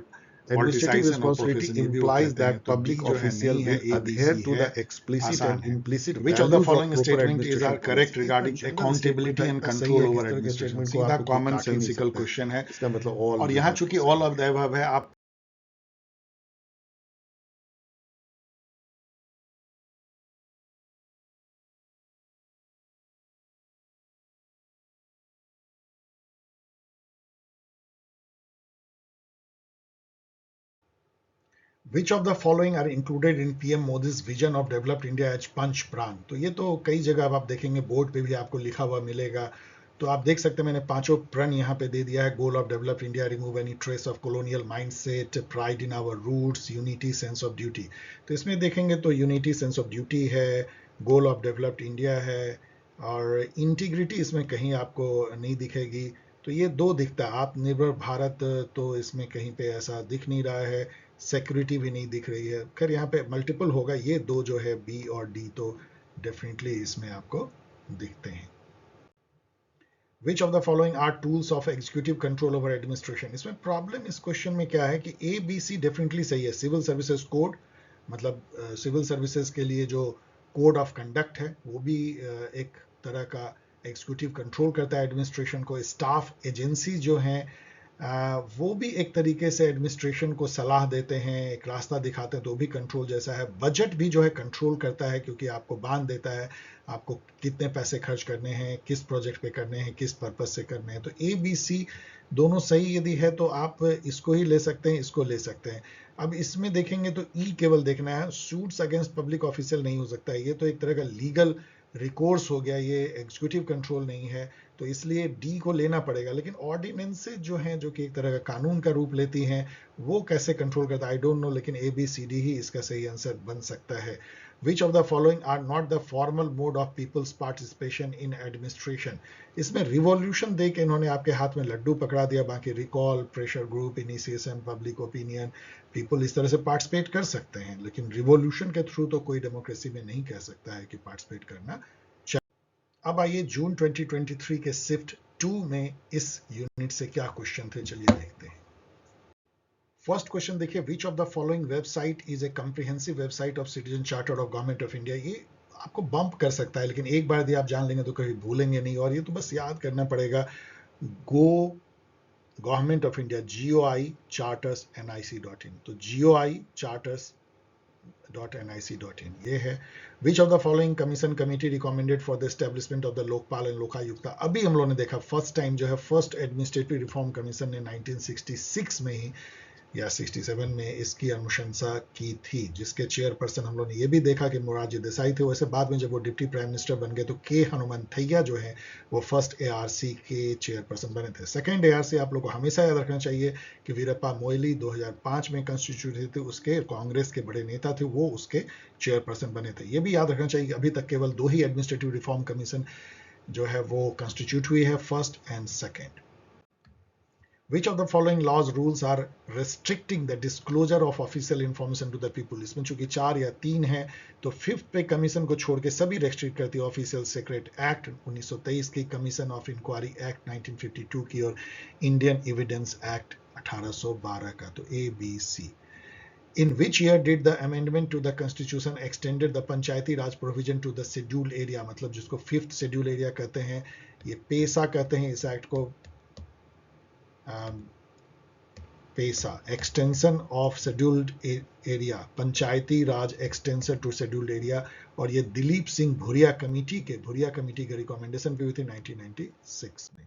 Administrative पॉलिटिसाइजेशन और responsibility प्रोफेशन, ये भी वो implies कहते हैं। that तो डी public जो है official नहीं है, will A B adhere C to है, the explicit आसान and है। implicit which of the values of following proper statement is are administration correct policy। ये इतना रिगार्डिंग जनरल स्टेटमेंट अकाउंटेबिलिटी है, एंड इतना सही कंट्रोल है कि इस ओवर तरह के एडमिनिस्ट्रेशन। स्टेटमेंट को सीधा आपको कोई कॉमन काट ही नहीं सेंसिकल सकता है। क्वेश्चन है। इसका मतलब ऑल और यू यहाँ हैव टू चूंकि से। ऑल ऑफ द अबव है, आप which of the following are included in PM Modi's vision of developed India as Panch Pran. तो ये तो कई जगह अब आप देखेंगे, बोर्ड पे भी आपको लिखा हुआ मिलेगा। तो आप देख सकते हैं, मैंने पांचों प्रण यहाँ पे दे दिया है। Goal of developed India, remove any trace of colonial mindset, pride in our roots, unity, sense of duty. तो इसमें देखेंगे तो यूनिटी, सेंस ऑफ ड्यूटी है, गोल ऑफ डेवलप्ड इंडिया है, और इंटीग्रिटी इसमें कहीं आपको नहीं दिखेगी। तो ये दो दिखता है। आत्मनिर्भर भारत तो इसमें कहीं पे ऐसा दिख नहीं रहा है। सिक्योरिटी भी नहीं दिख रही है। खैर यहाँ पे मल्टीपल होगा, ये दो जो है बी और डी तो डेफिनेटली इसमें आपको दिखते हैं। Which of the following are tools of executive control over administration. इसमें प्रॉब्लम इस क्वेश्चन में क्या है कि ए बी सी डेफिनेटली सही है। सिविल सर्विसेज कोड, मतलब सिविल सर्विसेज के लिए जो कोड ऑफ कंडक्ट है, वो भी एक तरह का एग्जीक्यूटिव कंट्रोल करता है एडमिनिस्ट्रेशन को। स्टाफ एजेंसी जो हैं वो भी एक तरीके से एडमिनिस्ट्रेशन को सलाह देते हैं, एक रास्ता दिखाते हैं, तो भी कंट्रोल जैसा है। बजट भी जो है कंट्रोल करता है, क्योंकि आपको बांध देता है आपको कितने पैसे खर्च करने हैं, किस प्रोजेक्ट पे करने हैं, किस पर्पज से करने हैं। तो ए बी सी दोनों सही यदि है तो आप इसको ही ले सकते हैं, इसको ले सकते हैं। अब इसमें देखेंगे तो ई केवल देखना है। सूट्स अगेंस्ट पब्लिक ऑफिशियल नहीं हो सकता है, ये तो एक तरह का लीगल रिकोर्स हो गया, ये एग्जीक्यूटिव कंट्रोल नहीं है, तो इसलिए डी को लेना पड़ेगा। लेकिन ऑर्डिनेंसेज जो हैं, जो कि एक तरह का कानून का रूप लेती हैं, वो कैसे कंट्रोल करता है आई डोंट नो, लेकिन ए बी सी डी ही इसका सही आंसर बन सकता है। Which of the following are not the formal mode of people's participation in administration. इसमें रिवॉल्यूशन दे के इन्होंने आपके हाथ में लड्डू पकड़ा दिया, बाकी recall, pressure group, initiation, public opinion, people इस तरह से पार्टिसिपेट कर सकते हैं, लेकिन रिवॉल्यूशन के थ्रू तो कोई डेमोक्रेसी में नहीं कह सकता है कि पार्टिसिपेट करना। अब आइए जून 2023 के शिफ्ट 2 में इस यूनिट से क्या क्वेश्चन थे, चलिए देखते हैं। फर्स्ट क्वेश्चन देखिए, विच of the following website is a comprehensive website of citizen charter of government of India. ये आपको बम्प कर सकता है, लेकिन एक बार यदि आप जान लेंगे तो कभी भूलेंगे नहीं, और ये तो बस याद करना पड़ेगा। Go government of India GOI charters nic.in। तो GOI charters .nic.in ये है। Which of the following commission committee recommended for the establishment of the Lokpal and Lokayukta. अभी हम लोगों ने देखा फर्स्ट टाइम जो है, फर्स्ट एडमिनिस्ट्रेटिव रिफॉर्म कमीशन ने 1966 में ही या 67 में इसकी अनुशंसा की थी, जिसके चेयरपर्सन हम लोग ने ये भी देखा कि मोरारजी देसाई थे। वैसे बाद में जब वो डिप्टी प्राइम मिनिस्टर बन गए तो के हनुमंथैया जो है वो फर्स्ट ARC के चेयरपर्सन बने थे। सेकंड ARC आप लोग को हमेशा याद रखना चाहिए कि वीरप्पा मोइली 2005 में कंस्टिट्यूट हुए थे, उसके कांग्रेस के बड़े नेता थे, वो उसके चेयरपर्सन बने थे। ये भी याद रखना चाहिए कि अभी तक केवल 2 ही एडमिनिस्ट्रेटिव रिफॉर्म कमीशन जो है वो कंस्टिट्यूट हुई है, first and second. Which of the following laws rules are restricting the disclosure of official information to the people। इसमें चूंकि 4 या 3 है तो फिफ्थ पे कमीशन को छोड़ के सभी रेस्ट्रिक्ट करती है। ऑफिशियल सीक्रेट एक्ट 1923 की, कमीशन ऑफ इंक्वायरी एक्ट 1952 की, और इंडियन एविडेंस एक्ट 1812 का। तो A B C। In which year did the amendment to the constitution extended the Panchayati Raj provision to the scheduled area, मतलब जिसको fifth schedule area कहते हैं, ये पेसा कहते हैं इस एक्ट को, PESA extension of scheduled area, Panchayati Raj extension to scheduled area, और ये दिलीप सिंह भुरिया कमेटी के रिकमेंडेशन पे हुई थी 1996 में.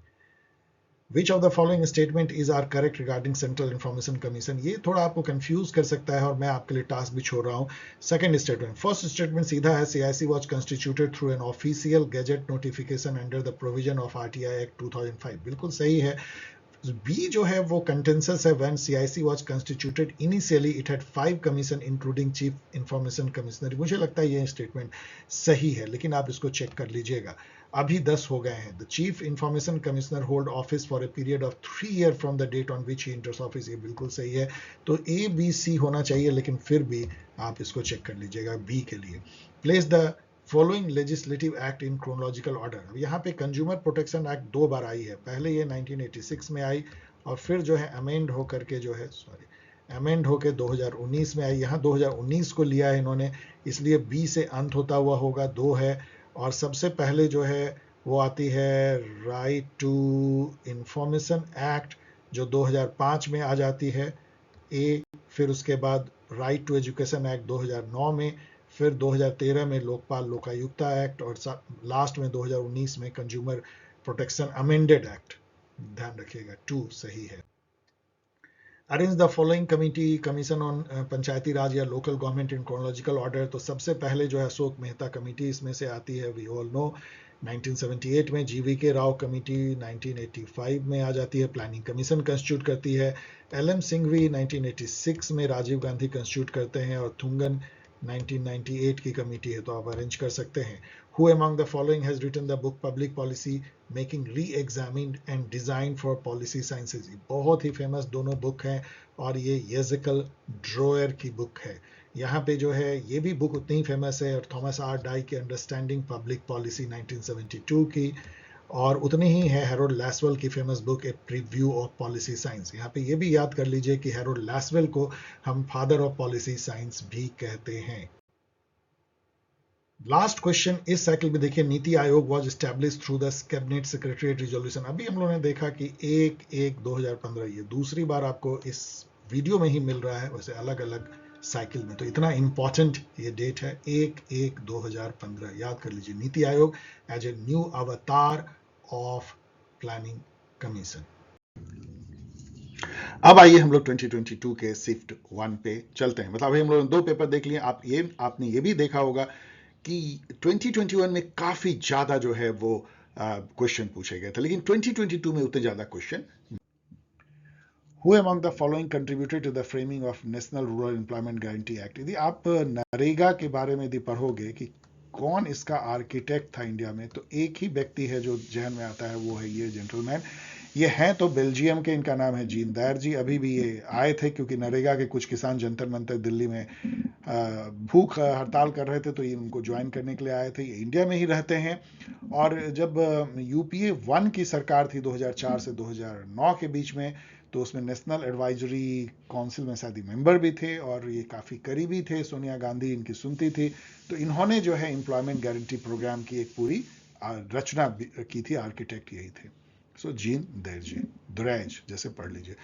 Which of the following statement is are correct regarding Central Information Commission? ये थोड़ा आपको कंफ्यूज कर सकता है और मैं आपके लिए टास्क भी छोड़ रहा हूँ. सेकंड स्टेटमेंट, फर्स्ट स्टेटमेंट सीधा है, CIC was constituted through an official gazette notification under the provision of RTI Act 2005. बिल्कुल सही है. बी जो है वो कंटेंसस है. When CIC was constituted initially it had 5 commission including chief information commissioner. मुझे लगता है ये स्टेटमेंट सही है, लेकिन आप इसको चेक कर लीजिएगा. अभी 10 हो गए हैं. The chief information commissioner hold office for a period of 3 year from the date on which he enters office. ये बिल्कुल सही है. तो ABC होना चाहिए, लेकिन फिर भी आप इसको चेक कर लीजिएगा बी के लिए. Place the following legislative act in chronological order. अब यहाँ पे कंज्यूमर प्रोटेक्शन एक्ट 2 बार आई है. पहले ये 1986 में आई और फिर जो है अमेंड होकर के जो है अमेंड होकर 2019 में आई. यहाँ 2019 को लिया है इन्होंने, इसलिए बी से अंत होता हुआ होगा, 2 है. और सबसे पहले जो है वो आती है राइट टू इंफॉर्मेशन एक्ट जो 2005 में आ जाती है ए. फिर उसके बाद राइट टू एजुकेशन एक्ट 2009 में, फिर 2013 में लोकपाल लोकायुक्ता एक्ट, और लास्ट में 2019 में कंज्यूमर प्रोटेक्शन अमेंडेड एक्ट. ध्यान रखिएगा 2 सही है. Arrange the following committee commission on Panchayati Raj या local government in chronological order. तो सबसे पहले जो है अशोक मेहता कमेटी इसमें से आती है, वी ऑल नो. 1978 में GVK राव कमेटी, 1985 में आ जाती है. प्लानिंग कमीशन कंस्टिट्यूट करती है. LM सिंघवी 1986 में, राजीव गांधी कंस्टिट्यूट करते हैं, और थुंगन 1998 की कमेटी है. तो आप अरेंज कर सकते हैं. Who among the following has written the book Public Policy Making Re-examined and Designed for Policy Sciences? बहुत ही फेमस दोनों बुक हैं और ये येजिकल ड्रोयर की बुक है. यहाँ पे जो है ये भी बुक उतनी ही फेमस है, और थॉमस आर डाई की अंडरस्टैंडिंग पब्लिक पॉलिसी 1972 की, और उतनी ही है हैरोल्ड लैसवेल की famous book A preview of policy science. यहाँ पे ये भी याद कर लीजिए कि हैरोल्ड लैसवेल को हम फादर ऑफ पॉलिसी साइंस भी कहते हैं. लास्ट क्वेश्चन इस साइकिल में देखिए, NITI Aayog was established through the cabinet secretariat resolution. अभी हम लोगों ने देखा कि 1/1/2015 ये दूसरी बार आपको इस वीडियो में ही मिल रहा है, वैसे अलग अलग साइकिल में. तो इतना इंपॉर्टेंट ये डेट है 1/1/2015. याद कर लीजिए, NITI Aayog as a new अवतार ऑफ प्लानिंग कमीशन. अब आइए हम लोग 2022 के शिफ्ट 1 पे चलते हैं. मतलब अभी हम लोगों ने 2 पेपर देख लिए. आपने ये भी देखा होगा कि 2021 में काफी ज्यादा जो है वो क्वेश्चन पूछे गए थे, लेकिन 2022 में उतने ज्यादा question. Who among the following contributed to the framing of National Rural Employment Guarantee Act? यदि आप नरेगा के बारे में यदि पढ़ोगे कि कौन इसका आर्किटेक्ट था इंडिया में, तो एक ही व्यक्ति है जो जहन में आता है, वो है ये जेंटलमैन. ये हैं तो बेल्जियम के, इनका नाम है जीन दायर जी. अभी भी ये आए थे क्योंकि नरेगा के कुछ किसान जंतर मंतर दिल्ली में भूख हड़ताल कर रहे थे, तो ये उनको ज्वाइन करने के लिए आए थे. ये इंडिया में ही रहते हैं. और जब UPA 1 की सरकार थी 2004 से 2009 के बीच में, तो उसमें नेशनल एडवाइजरी काउंसिल में शायद मेंबर भी थे, और ये काफ़ी करीबी थे, सोनिया गांधी इनकी सुनती थी. तो इन्होंने जो है एम्प्लॉयमेंट गारंटी प्रोग्राम की एक पूरी रचना की थी. आर्किटेक्ट यही थे. सो जीन देरजी, दुरैज जैसे पढ़ लीजिए.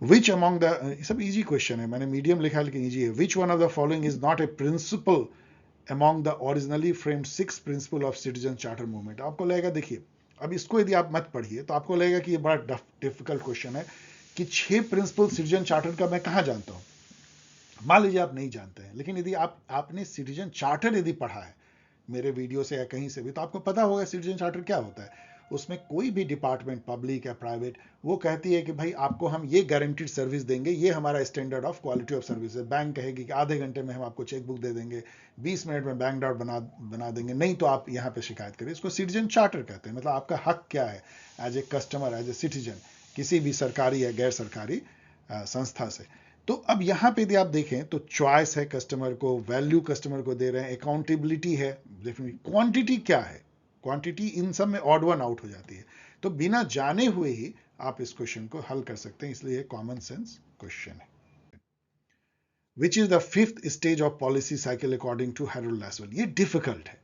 विच अमॉन्ग द, सब इजी क्वेश्चन है, मैंने मीडियम लिखा है लेकिन इजी है. Which one of the following is not a principle among the originally framed 6 principle of citizen charter movement. आपको लगेगा, देखिए अब इसको यदि आप मत पढ़िए तो आपको लगेगा कि ये बड़ा डिफिकल्ट क्वेश्चन है कि 6 प्रिंसिपल सिटीजन चार्टर का मैं कहाँ जानता हूँ. मान लीजिए आप नहीं जानते हैं, लेकिन यदि आपने सिटीजन चार्टर यदि पढ़ा है मेरे वीडियो से या कहीं से भी, तो आपको पता होगा सिटीजन चार्टर क्या होता है. उसमें कोई भी डिपार्टमेंट, पब्लिक या प्राइवेट, वो कहती है कि भाई आपको हम ये गारंटीड सर्विस देंगे, ये हमारा standard of quality of service है. बैंक कहेगी कि आधे घंटे में हम आपको चेक बुक दे देंगे, 20 मिनट में बैंक ड्राफ्ट बना देंगे, नहीं तो आप यहाँ पे शिकायत करें. इसको सिटीजन चार्टर कहते हैं. मतलब आपका हक क्या है as a customer, as a citizen, किसी भी सरकारी या गैर सरकारी संस्था से. तो अब यहाँ पे यदि आप देखें तो चॉइस है कस्टमर को, वैल्यू कस्टमर को दे रहे हैं, अकाउंटेबिलिटी है, क्वांटिटी क्या है, क्वांटिटी इन सब में ऑड वन आउट हो जाती है. तो बिना जाने हुए ही आप इस क्वेश्चन को हल कर सकते हैं, इसलिए कॉमन सेंस क्वेश्चन है. Which is the fifth stage of policy cycle according to Harold Lasswell. ये डिफिकल्ट है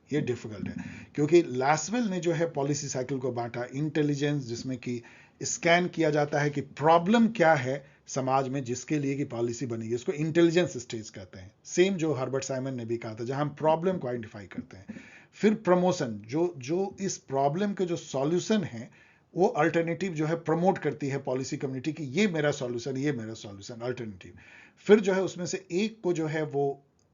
क्योंकि लैसवेल ने जो है पॉलिसी साइकिल को बांटा इंटेलिजेंस, जिसमें कि स्कैन किया जाता है कि प्रॉब्लम क्या है समाज में जिसके लिए कि पॉलिसी बनेगी, उसको इंटेलिजेंस स्टेज कहते हैं। सेम जो हर्बर्ट साइमन ने भी कहा था, जहां हम प्रॉब्लम को आइडेंटिफाई करते हैं। फिर प्रमोशन, जो इस प्रॉब्लम के जो सॉल्यूशन है वो अल्टरनेटिव जो है प्रमोट करती है पॉलिसी कम्युनिटी की, ये मेरा सॉल्यूशन, ये मेरा सॉल्यूशन अल्टरनेटिव। फिर जो है उसमें से एक को जो है वो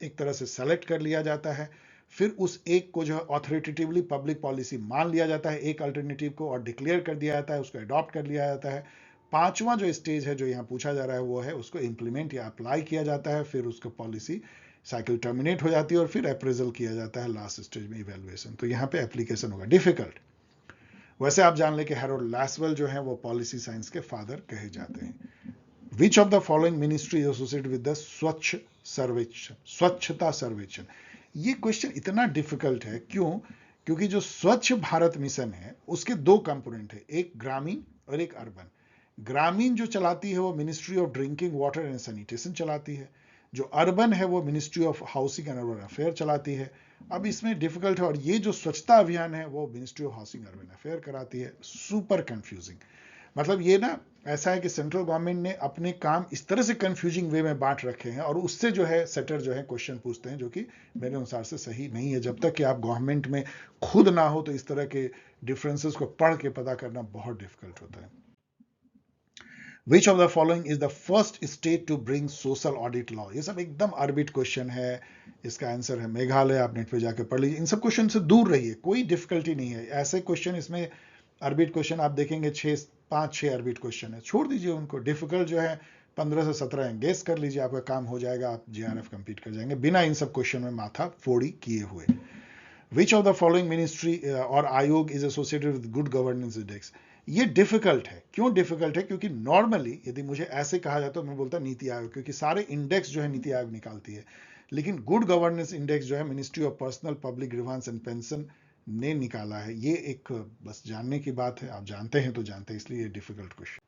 एक तरह से सेलेक्ट कर लिया जाता है, फिर उस एक को जो है ऑथोरिटेटिवली पब्लिक पॉलिसी मान लिया जाता है एक अल्टरनेटिव को, और डिक्लेयर कर दिया जाता है, उसको अडॉप्ट कर लिया जाता है। पांचवा जो स्टेज है जो यहाँ पूछा जा रहा है वो है उसको इंप्लीमेंट या अप्लाई किया जाता है, फिर उसको पॉलिसी साइकिल टर्मिनेट हो जाती है और फिर अप्रेजल किया जाता है लास्ट स्टेज में, इवेल्युएशन। तो यहाँ पे एप्लीकेशन होगा डिफिकल्ट। वैसे आप जान लें कि हैरोल्ड लैसवेल जो है वो पॉलिसी साइंस के फादर कहे जाते हैं। Which of the following ministry associated with the स्वच्छ सर्वेक्षण, स्वच्छता सर्वेक्षण। ये क्वेश्चन इतना डिफिकल्ट है, क्यों? क्योंकि जो स्वच्छ भारत मिशन है उसके दो कंपोनेंट है, एक ग्रामीण और एक अर्बन। ग्रामीण जो चलाती है वो ministry of drinking water and sanitation चलाती है, जो अर्बन है वो ministry of housing and urban affair चलाती है। अब इसमें डिफिकल्ट है, और ये जो स्वच्छता अभियान है वो ministry of housing urban affair कराती है। Super confusing. मतलब ये ना ऐसा है कि सेंट्रल गवर्नमेंट ने अपने काम इस तरह से कंफ्यूजिंग वे में बांट रखे हैं, और उससे जो है सेटर जो है क्वेश्चन पूछते हैं, जो कि मेरे अनुसार से सही नहीं है। जब तक कि आप गवर्नमेंट में खुद ना हो तो इस तरह के डिफरेंसेस को पढ़ के पता करना बहुत डिफिकल्ट होता है। Which of the following is the first state to bring social audit law. ये सब एकदम आर्बिट क्वेश्चन है, इसका आंसर है मेघालय। आप नेट पे जाकर पढ़ लीजिए, इन सब क्वेश्चन से दूर रहिए, कोई डिफिकल्टी नहीं है। ऐसे क्वेश्चन इसमें आर्बिट क्वेश्चन आप देखेंगे 5-6 आर्बिट क्वेश्चन है, छोड़ दीजिए उनको। डिफिकल्ट जो है 15 से 17 है, गेस कर लीजिए, आपका काम हो जाएगा, आप जीआरएफ कंप्लीट कर जाएंगे बिना इन सब क्वेश्चन में माथा फोड़ी किए हुए। विच ऑफ द फॉलोइंग मिनिस्ट्री और आयोग is associated with good governance index. ये डिफिकल्ट है। क्यों डिफिकल्ट है? क्योंकि नॉर्मली यदि मुझे ऐसे कहा जाता तो मैं बोलता नीति आयोग, क्योंकि सारे इंडेक्स जो है नीति आयोग निकालती है। लेकिन गुड गवर्नेंस इंडेक्स जो है ministry of personnel public grievance and pension ने निकाला है। ये एक बस जानने की बात है, आप जानते हैं तो जानते हैं, इसलिए डिफिकल्ट क्वेश्चन।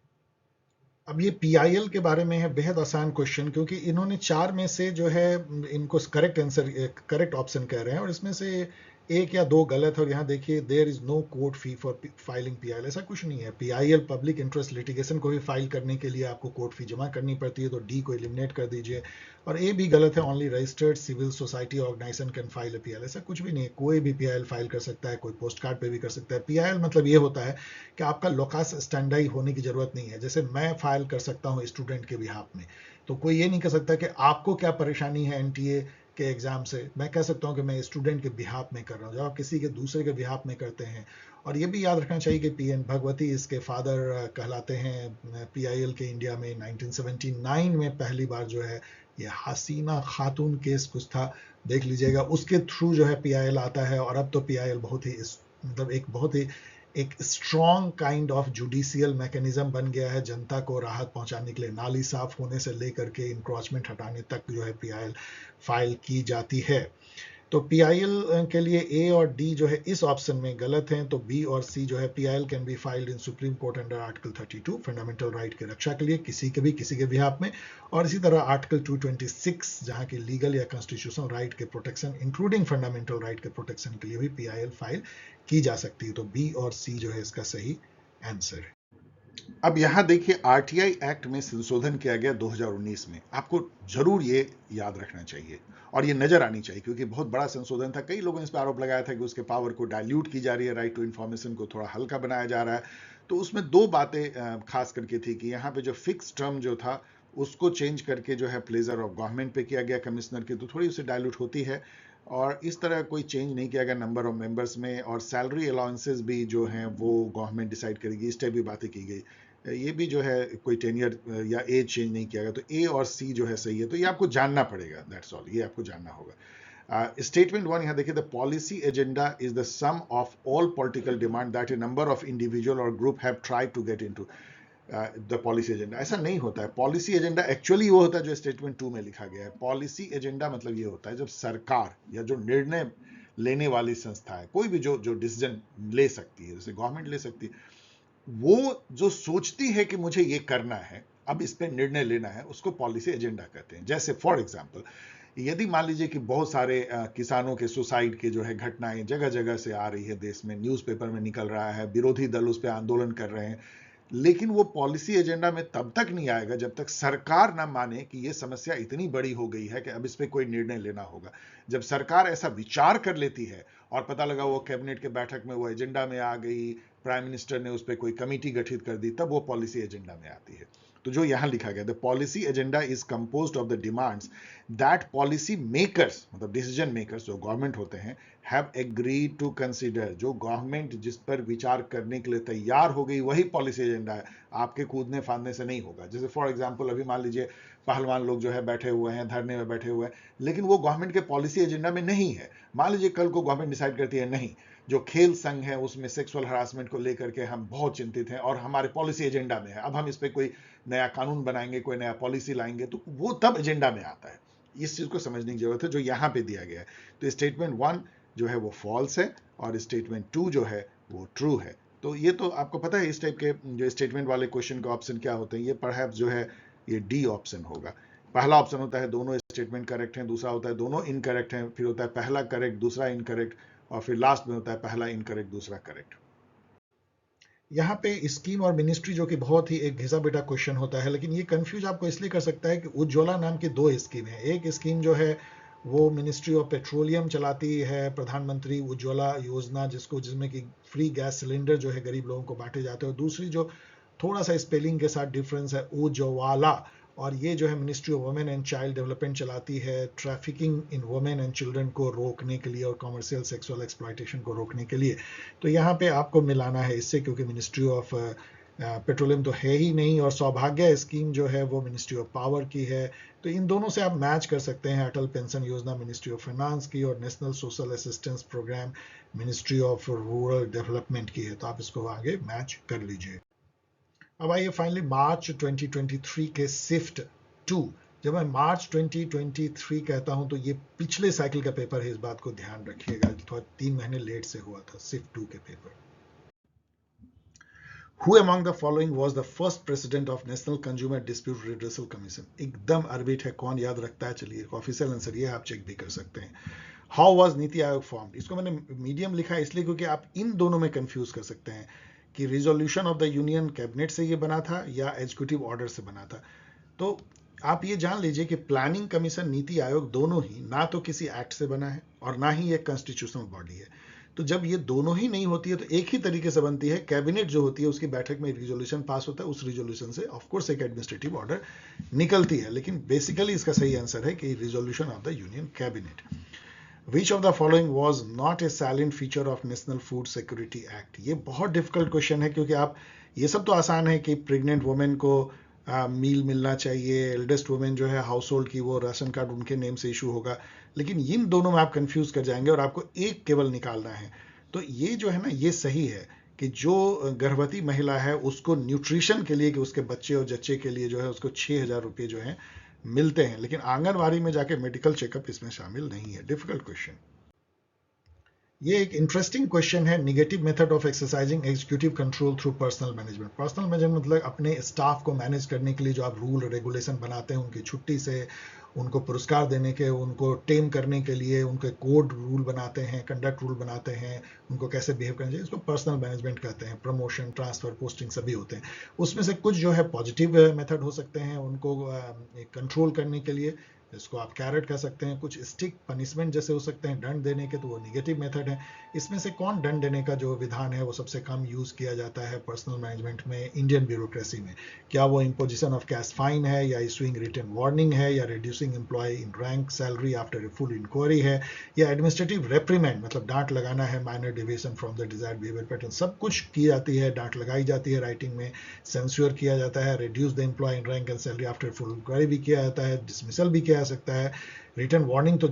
अब ये पीआईएल के बारे में है, बेहद आसान क्वेश्चन, क्योंकि इन्होंने 4 में से जो है इनको करेक्ट आंसर, करेक्ट ऑप्शन कह रहे हैं, और इसमें से एक या दो गलत है। और यहाँ देखिए, there is no court fee for filing PIL, ऐसा कुछ नहीं है। पीआईएल पब्लिक इंटरेस्ट लिटिगेशन को भी फाइल करने के लिए आपको कोर्ट फी जमा करनी पड़ती है, तो डी को एलिमिनेट कर दीजिए। और ए भी गलत है, only registered civil society organization can file a PIL, ऐसा कुछ भी नहीं है। कोई भी पीआईएल फाइल कर सकता है, कोई पोस्ट कार्ड पे भी कर सकता है। पीआईएल मतलब ये होता है कि आपका लोकास स्टैंडाई होने की जरूरत नहीं है। जैसे मैं फाइल कर सकता हूँ स्टूडेंट के बिहाफ में, तो कोई ये नहीं कह सकता कि आपको क्या परेशानी है एनटीए के एग्जाम से। मैं कह सकता हूं कि मैं स्टूडेंट के बिहाफ में कर रहा हूं, जब आप किसी के दूसरे के बिहाफ में करते हैं। और ये भी याद रखना चाहिए कि पीएन भगवती इसके फादर कहलाते हैं पीआईएल के। इंडिया में 1979 में पहली बार जो है ये हसीना खातून केस कुछ था, देख लीजिएगा, उसके थ्रू जो है पीआईएल आता है। और अब तो पीआईएल बहुत ही मतलब एक बहुत ही एक strong kind of judicial mechanism बन गया है, जनता को राहत पहुंचाने के लिए। नाली साफ होने से लेकर के इंक्रोचमेंट हटाने तक जो है पीआईएल फाइल की जाती है। तो पीआईएल के लिए ए और डी जो है इस ऑप्शन में गलत हैं, तो बी और सी जो है PIL can be filed in supreme court under article 32 fundamental right की रक्षा के लिए, किसी के भी किसी के बिहाफ में। और इसी तरह आर्टिकल 226 जहां की लीगल या कॉन्स्टिट्यूशनल राइट के प्रोटेक्शन इंक्लूडिंग फंडामेंटल राइट के प्रोटेक्शन के लिए भी पीआईएल फाइल की जा सकती है। तो बी और सी जो है इसका सही आंसर है। अब यहां देखिए, आरटीआई एक्ट में संशोधन किया गया 2019 में, आपको जरूर ये याद रखना चाहिए और ये नजर आनी चाहिए, क्योंकि बहुत बड़ा संशोधन था। कई लोगों ने इस पर आरोप लगाया था कि उसके पावर को डाइल्यूट की जा रही है, राइट टू इन्फॉर्मेशन को थोड़ा हल्का बनाया जा रहा है। तो उसमें दो बातें खास करके थी कि यहाँ पे जो फिक्स टर्म जो था उसको चेंज करके जो है प्लेजर ऑफ गवर्नमेंट पे किया गया कमिश्नर की, तो थोड़ी उससे डाइल्यूट होती है। और इस तरह कोई चेंज नहीं किया गया नंबर ऑफ मेंबर्स में, और सैलरी अलाउंसेस भी जो हैं वो गवर्नमेंट डिसाइड करेगी, इस टाइप की बातें की गई। ये भी जो है कोई टेनियर या एज चेंज नहीं किया गया। तो ए और सी जो है सही है, तो ये आपको जानना पड़ेगा, दैट्स ऑल, ये आपको जानना होगा। स्टेटमेंट 1 यहाँ देखिए, the policy agenda is the sum of all political demand that a number of individual और group have tried to get into the policy agenda. ऐसा नहीं होता है। पॉलिसी एजेंडा एक्चुअली वो होता है जो स्टेटमेंट 2 में लिखा गया है। पॉलिसी एजेंडा मतलब ये होता है जब सरकार या जो निर्णय लेने वाली संस्था है, कोई भी जो डिसीजन ले सकती है, जैसे गवर्नमेंट ले सकती है, वो जो सोचती है कि मुझे ये करना है, अब इस पर निर्णय लेना है, उसको पॉलिसी एजेंडा कहते हैं। जैसे फॉर एग्जाम्पल, यदि मान लीजिए कि बहुत सारे किसानों के सुसाइड के जो है घटनाएं जगह जगह से आ रही है देश में, न्यूज़पेपर में निकल रहा है, विरोधी दल उस पर आंदोलन कर रहे हैं, लेकिन वो पॉलिसी एजेंडा में तब तक नहीं आएगा जब तक सरकार ना माने कि ये समस्या इतनी बड़ी हो गई है कि अब इस पर कोई निर्णय लेना होगा। जब सरकार ऐसा विचार कर लेती है और पता लगा वो कैबिनेट के बैठक में वो एजेंडा में आ गई, प्राइम मिनिस्टर ने उस पर कोई कमेटी गठित कर दी, तब वो पॉलिसी एजेंडा में आती है। तो जो यहां लिखा गया, the policy agenda is composed of the demands that policy makers, मतलब डिसीजन मेकर्स जो गवर्नमेंट होते हैं, हैव एग्रीड टू कंसीडर। जो गवर्नमेंट जिस पर विचार करने के लिए तैयार हो गई वही पॉलिसी एजेंडा है, आपके कूदने फांदने से नहीं होगा। जैसे फॉर एग्जांपल अभी मान लीजिए पहलवान लोग जो है बैठे हुए हैं, धरने में बैठे हुए हैं, लेकिन वो गवर्नमेंट के पॉलिसी एजेंडा में नहीं है। मान लीजिए कल को गवर्नमेंट डिसाइड करती है नहीं, जो खेल संघ है उसमें सेक्सुअल हरासमेंट को लेकर के हम बहुत चिंतित हैं और हमारे पॉलिसी एजेंडा में है, अब हम इस पर कोई नया कानून बनाएंगे, कोई नया पॉलिसी लाएंगे, तो वो तब एजेंडा में आता है। इस चीज को समझने की जरूरत है जो यहां पे दिया गया है। तो स्टेटमेंट 1 जो है वो फॉल्स है और स्टेटमेंट 2 जो है वो ट्रू है। तो ये तो आपको पता है इस टाइप के जो स्टेटमेंट वाले क्वेश्चन के ऑप्शन क्या होते हैं। ये परहैप्स जो है ये डी ऑप्शन होगा। पहला ऑप्शन होता है दोनों स्टेटमेंट करेक्ट हैं, दूसरा होता है दोनों इनकरेक्ट हैं, फिर होता है पहला करेक्ट दूसरा इनकरेक्ट, और फिर लास्ट में होता है पहला इनकरेक्ट दूसरा करेक्ट। यहाँ पे स्कीम और मिनिस्ट्री जो कि बहुत ही एक घिसा बेटा क्वेश्चन होता है, लेकिन ये कंफ्यूज आपको इसलिए कर सकता है कि उज्ज्वला नाम की दो स्कीम है। एक स्कीम जो है वो मिनिस्ट्री ऑफ पेट्रोलियम चलाती है, प्रधानमंत्री उज्ज्वला योजना, जिसमें कि फ्री गैस सिलेंडर जो है गरीब लोगों को बांटे जाते हैं। और दूसरी जो थोड़ा सा स्पेलिंग के साथ डिफरेंस है, उज्ज्वला, और ये जो है ministry of women and child development चलाती है, trafficking in women and children को रोकने के लिए और कॉमर्शियल सेक्सुअल एक्सप्लॉयटेशन को रोकने के लिए। तो यहाँ पे आपको मिलाना है इससे, क्योंकि मिनिस्ट्री ऑफ पेट्रोलियम तो है ही नहीं, और सौभाग्य स्कीम जो है वो मिनिस्ट्री ऑफ पावर की है। तो इन दोनों से आप मैच कर सकते हैं। Atal pension Yojana ministry of finance की, और national social assistance programme ministry of rural development की है। तो आप इसको आगे मैच कर लीजिए। अब आइए फाइनली मार्च 2023 के सिफ्ट 2। जब मैं मार्च 2023 कहता हूं तो ये पिछले साइकिल का पेपर है, इस बात को ध्यान रखिएगा। थोड़ा 3 महीने लेट से हुआ था सिफ्ट 2 के paper. Who among the following was the first president of National Consumer Dispute Redressal Commission? एकदम अरबिट है, कौन याद रखता है? चलिए ऑफिशियल आंसर ये आप चेक भी कर सकते हैं। How was NITI Aayog formed? इसको मैंने मीडियम लिखा है इसलिए क्योंकि आप इन दोनों में कंफ्यूज कर सकते हैं कि resolution of the union cabinet से ये बना था या एग्जीक्यूटिव ऑर्डर से बना था। तो आप ये जान लीजिए कि प्लानिंग कमीशन, नीति आयोग दोनों ही ना तो किसी एक्ट से बना है और ना ही एक कॉन्स्टिट्यूशनल बॉडी है। तो जब ये दोनों ही नहीं होती है तो एक ही तरीके से बनती है। कैबिनेट जो होती है उसकी बैठक में रिजोल्यूशन पास होता है, उस रिजोल्यूशन से ऑफकोर्स एक एडमिनिस्ट्रेटिव ऑर्डर निकलती है, लेकिन बेसिकली इसका सही आंसर है कि resolution of the union cabinet. Which of the following was not a salient feature of National Food Security Act? ये बहुत डिफिकल्ट क्वेश्चन है, क्योंकि आप ये सब तो आसान है कि प्रेग्नेंट वुमेन को मील मिलना चाहिए, एल्डेस्ट वुमेन जो है हाउस होल्ड की वो राशन कार्ड उनके नेम से इशू होगा, लेकिन इन दोनों में आप कंफ्यूज कर जाएंगे और आपको एक केवल निकालना है। तो ये जो है ना, ये सही है कि जो गर्भवती महिला है उसको न्यूट्रिशन के लिए, कि उसके बच्चे और जच्चे के लिए जो है उसको 6,000 रुपये जो है मिलते हैं, लेकिन आंगनवाड़ी में जाके मेडिकल चेकअप इसमें शामिल नहीं है। Difficult question. ये एक इंटरेस्टिंग क्वेश्चन है। Negative method of exercising executive control through personal management. Personal management मतलब अपने स्टाफ को मैनेज करने के लिए जो आप रूल रेगुलेशन बनाते हैं, उनकी छुट्टी से, उनको पुरस्कार देने के, उनको टेम करने के लिए उनके कोड रूल बनाते हैं, कंडक्ट रूल बनाते हैं, उनको कैसे बिहेव करना चाहिए, इसको पर्सनल मैनेजमेंट कहते हैं। प्रमोशन, ट्रांसफर, पोस्टिंग सभी होते हैं। उसमें से कुछ जो है पॉजिटिव मेथड हो सकते हैं उनको कंट्रोल करने के लिए, इसको आप कैरेट कह सकते हैं। कुछ स्टिक पनिशमेंट जैसे हो सकते हैं दंड देने के, तो वो निगेटिव मेथड है। इसमें से कौन दंड देने का जो विधान है वो सबसे कम यूज किया जाता है पर्सनल मैनेजमेंट में, इंडियन ब्यूरोक्रेसी में? क्या वो इम्पोजिशन ऑफ कैश फाइन है, या इशूइंग रिटन वार्निंग है, या reducing employ in rank salary after a full inquiry है, या एडमिनिस्ट्रेटिव रेप्रीमेंड मतलब डांट लगाना है, minor deviation from the desired behaviour pattern? सब कुछ की जाती है, डांट लगाई जाती है राइटिंग में, सेंस्योर किया जाता है, reduce the employ in rank and salary after full inquiry भी किया जाता है, डिसमिसल भी किया जा सकता है, रिटर्न वार्निंग तो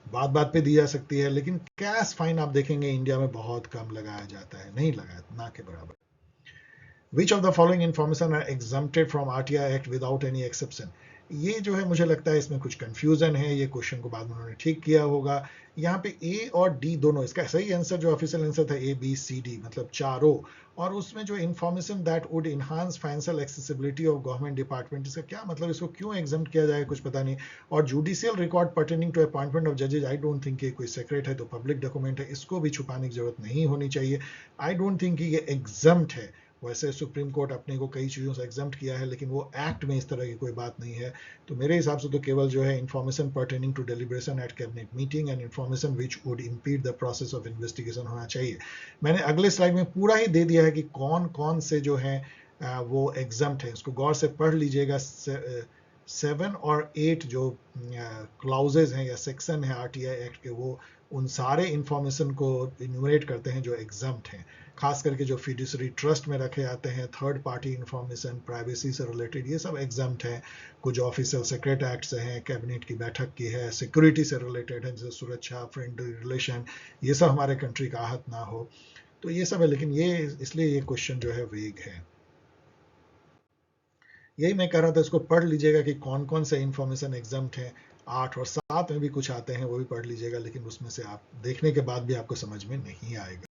बात बात पे दी जा सकती है, लेकिन कैश फाइन आप देखेंगे इंडिया में बहुत कम लगाया जाता है, नहीं लगाया, ना के बराबर। Which of the following information are exempted from RTI Act without any exception? ये जो है मुझे लगता है इसमें कुछ कंफ्यूजन है, ये क्वेश्चन को बाद में उन्होंने ठीक किया होगा। यहाँ पे ए और डी दोनों, इसका सही आंसर जो ऑफिशियल आंसर था ए बी सी डी, मतलब चारों। और उसमें जो information that would enhance financial accessibility of government department, इसका क्या मतलब, इसको क्यों एग्जाम किया जाए, कुछ पता नहीं। और judicial record pertaining to appointment of जजेज, आई डोंट थिंक ये कोई सेक्रेट है, तो पब्लिक डॉक्यूमेंट है, इसको भी छुपाने की जरूरत नहीं होनी चाहिए। आई डोंट थिंक ये एग्जम्प्ट है। वैसे सुप्रीम कोर्ट अपने को कई चीज़ों से एग्जम्प्ट किया है, लेकिन वो एक्ट में इस तरह की कोई बात नहीं है। तो मेरे हिसाब से तो केवल जो है information pertaining to deliberation at cabinet meeting and information which would impede the process of investigation होना चाहिए। मैंने अगले स्लाइड में पूरा ही दे दिया है कि कौन कौन से जो है वो एग्जम्प्ट है, उसको गौर से पढ़ लीजिएगा। 7 और 8 जो क्लाउजेज हैं या सेक्शन है आरटीआई एक्ट के, वो उन सारे इंफॉर्मेशन को इन्यूमरेट करते हैं जो एग्जम्प्ट हैं। खास करके जो फिड्यूसरी ट्रस्ट में रखे जाते हैं, थर्ड पार्टी इंफॉर्मेशन, प्राइवेसी से रिलेटेड, ये सब एग्जम्प्ट हैं। कुछ ऑफिशियल सेक्रेट एक्ट से हैं, कैबिनेट की बैठक की है, सिक्योरिटी से रिलेटेड है, जैसे सुरक्षा, फ्रेंडली रिलेशन, ये सब हमारे कंट्री का आहत ना हो, तो ये सब है। लेकिन ये इसलिए ये क्वेश्चन जो है वेग है। यही मैं कह रहा था, इसको पढ़ लीजिएगा कि कौन कौन से इंफॉर्मेशन एग्जम्प्ट हैं। 8 और 7 में भी कुछ आते हैं, वो भी पढ़ लीजिएगा, लेकिन उसमें से आप देखने के बाद भी आपको समझ में नहीं आएगा।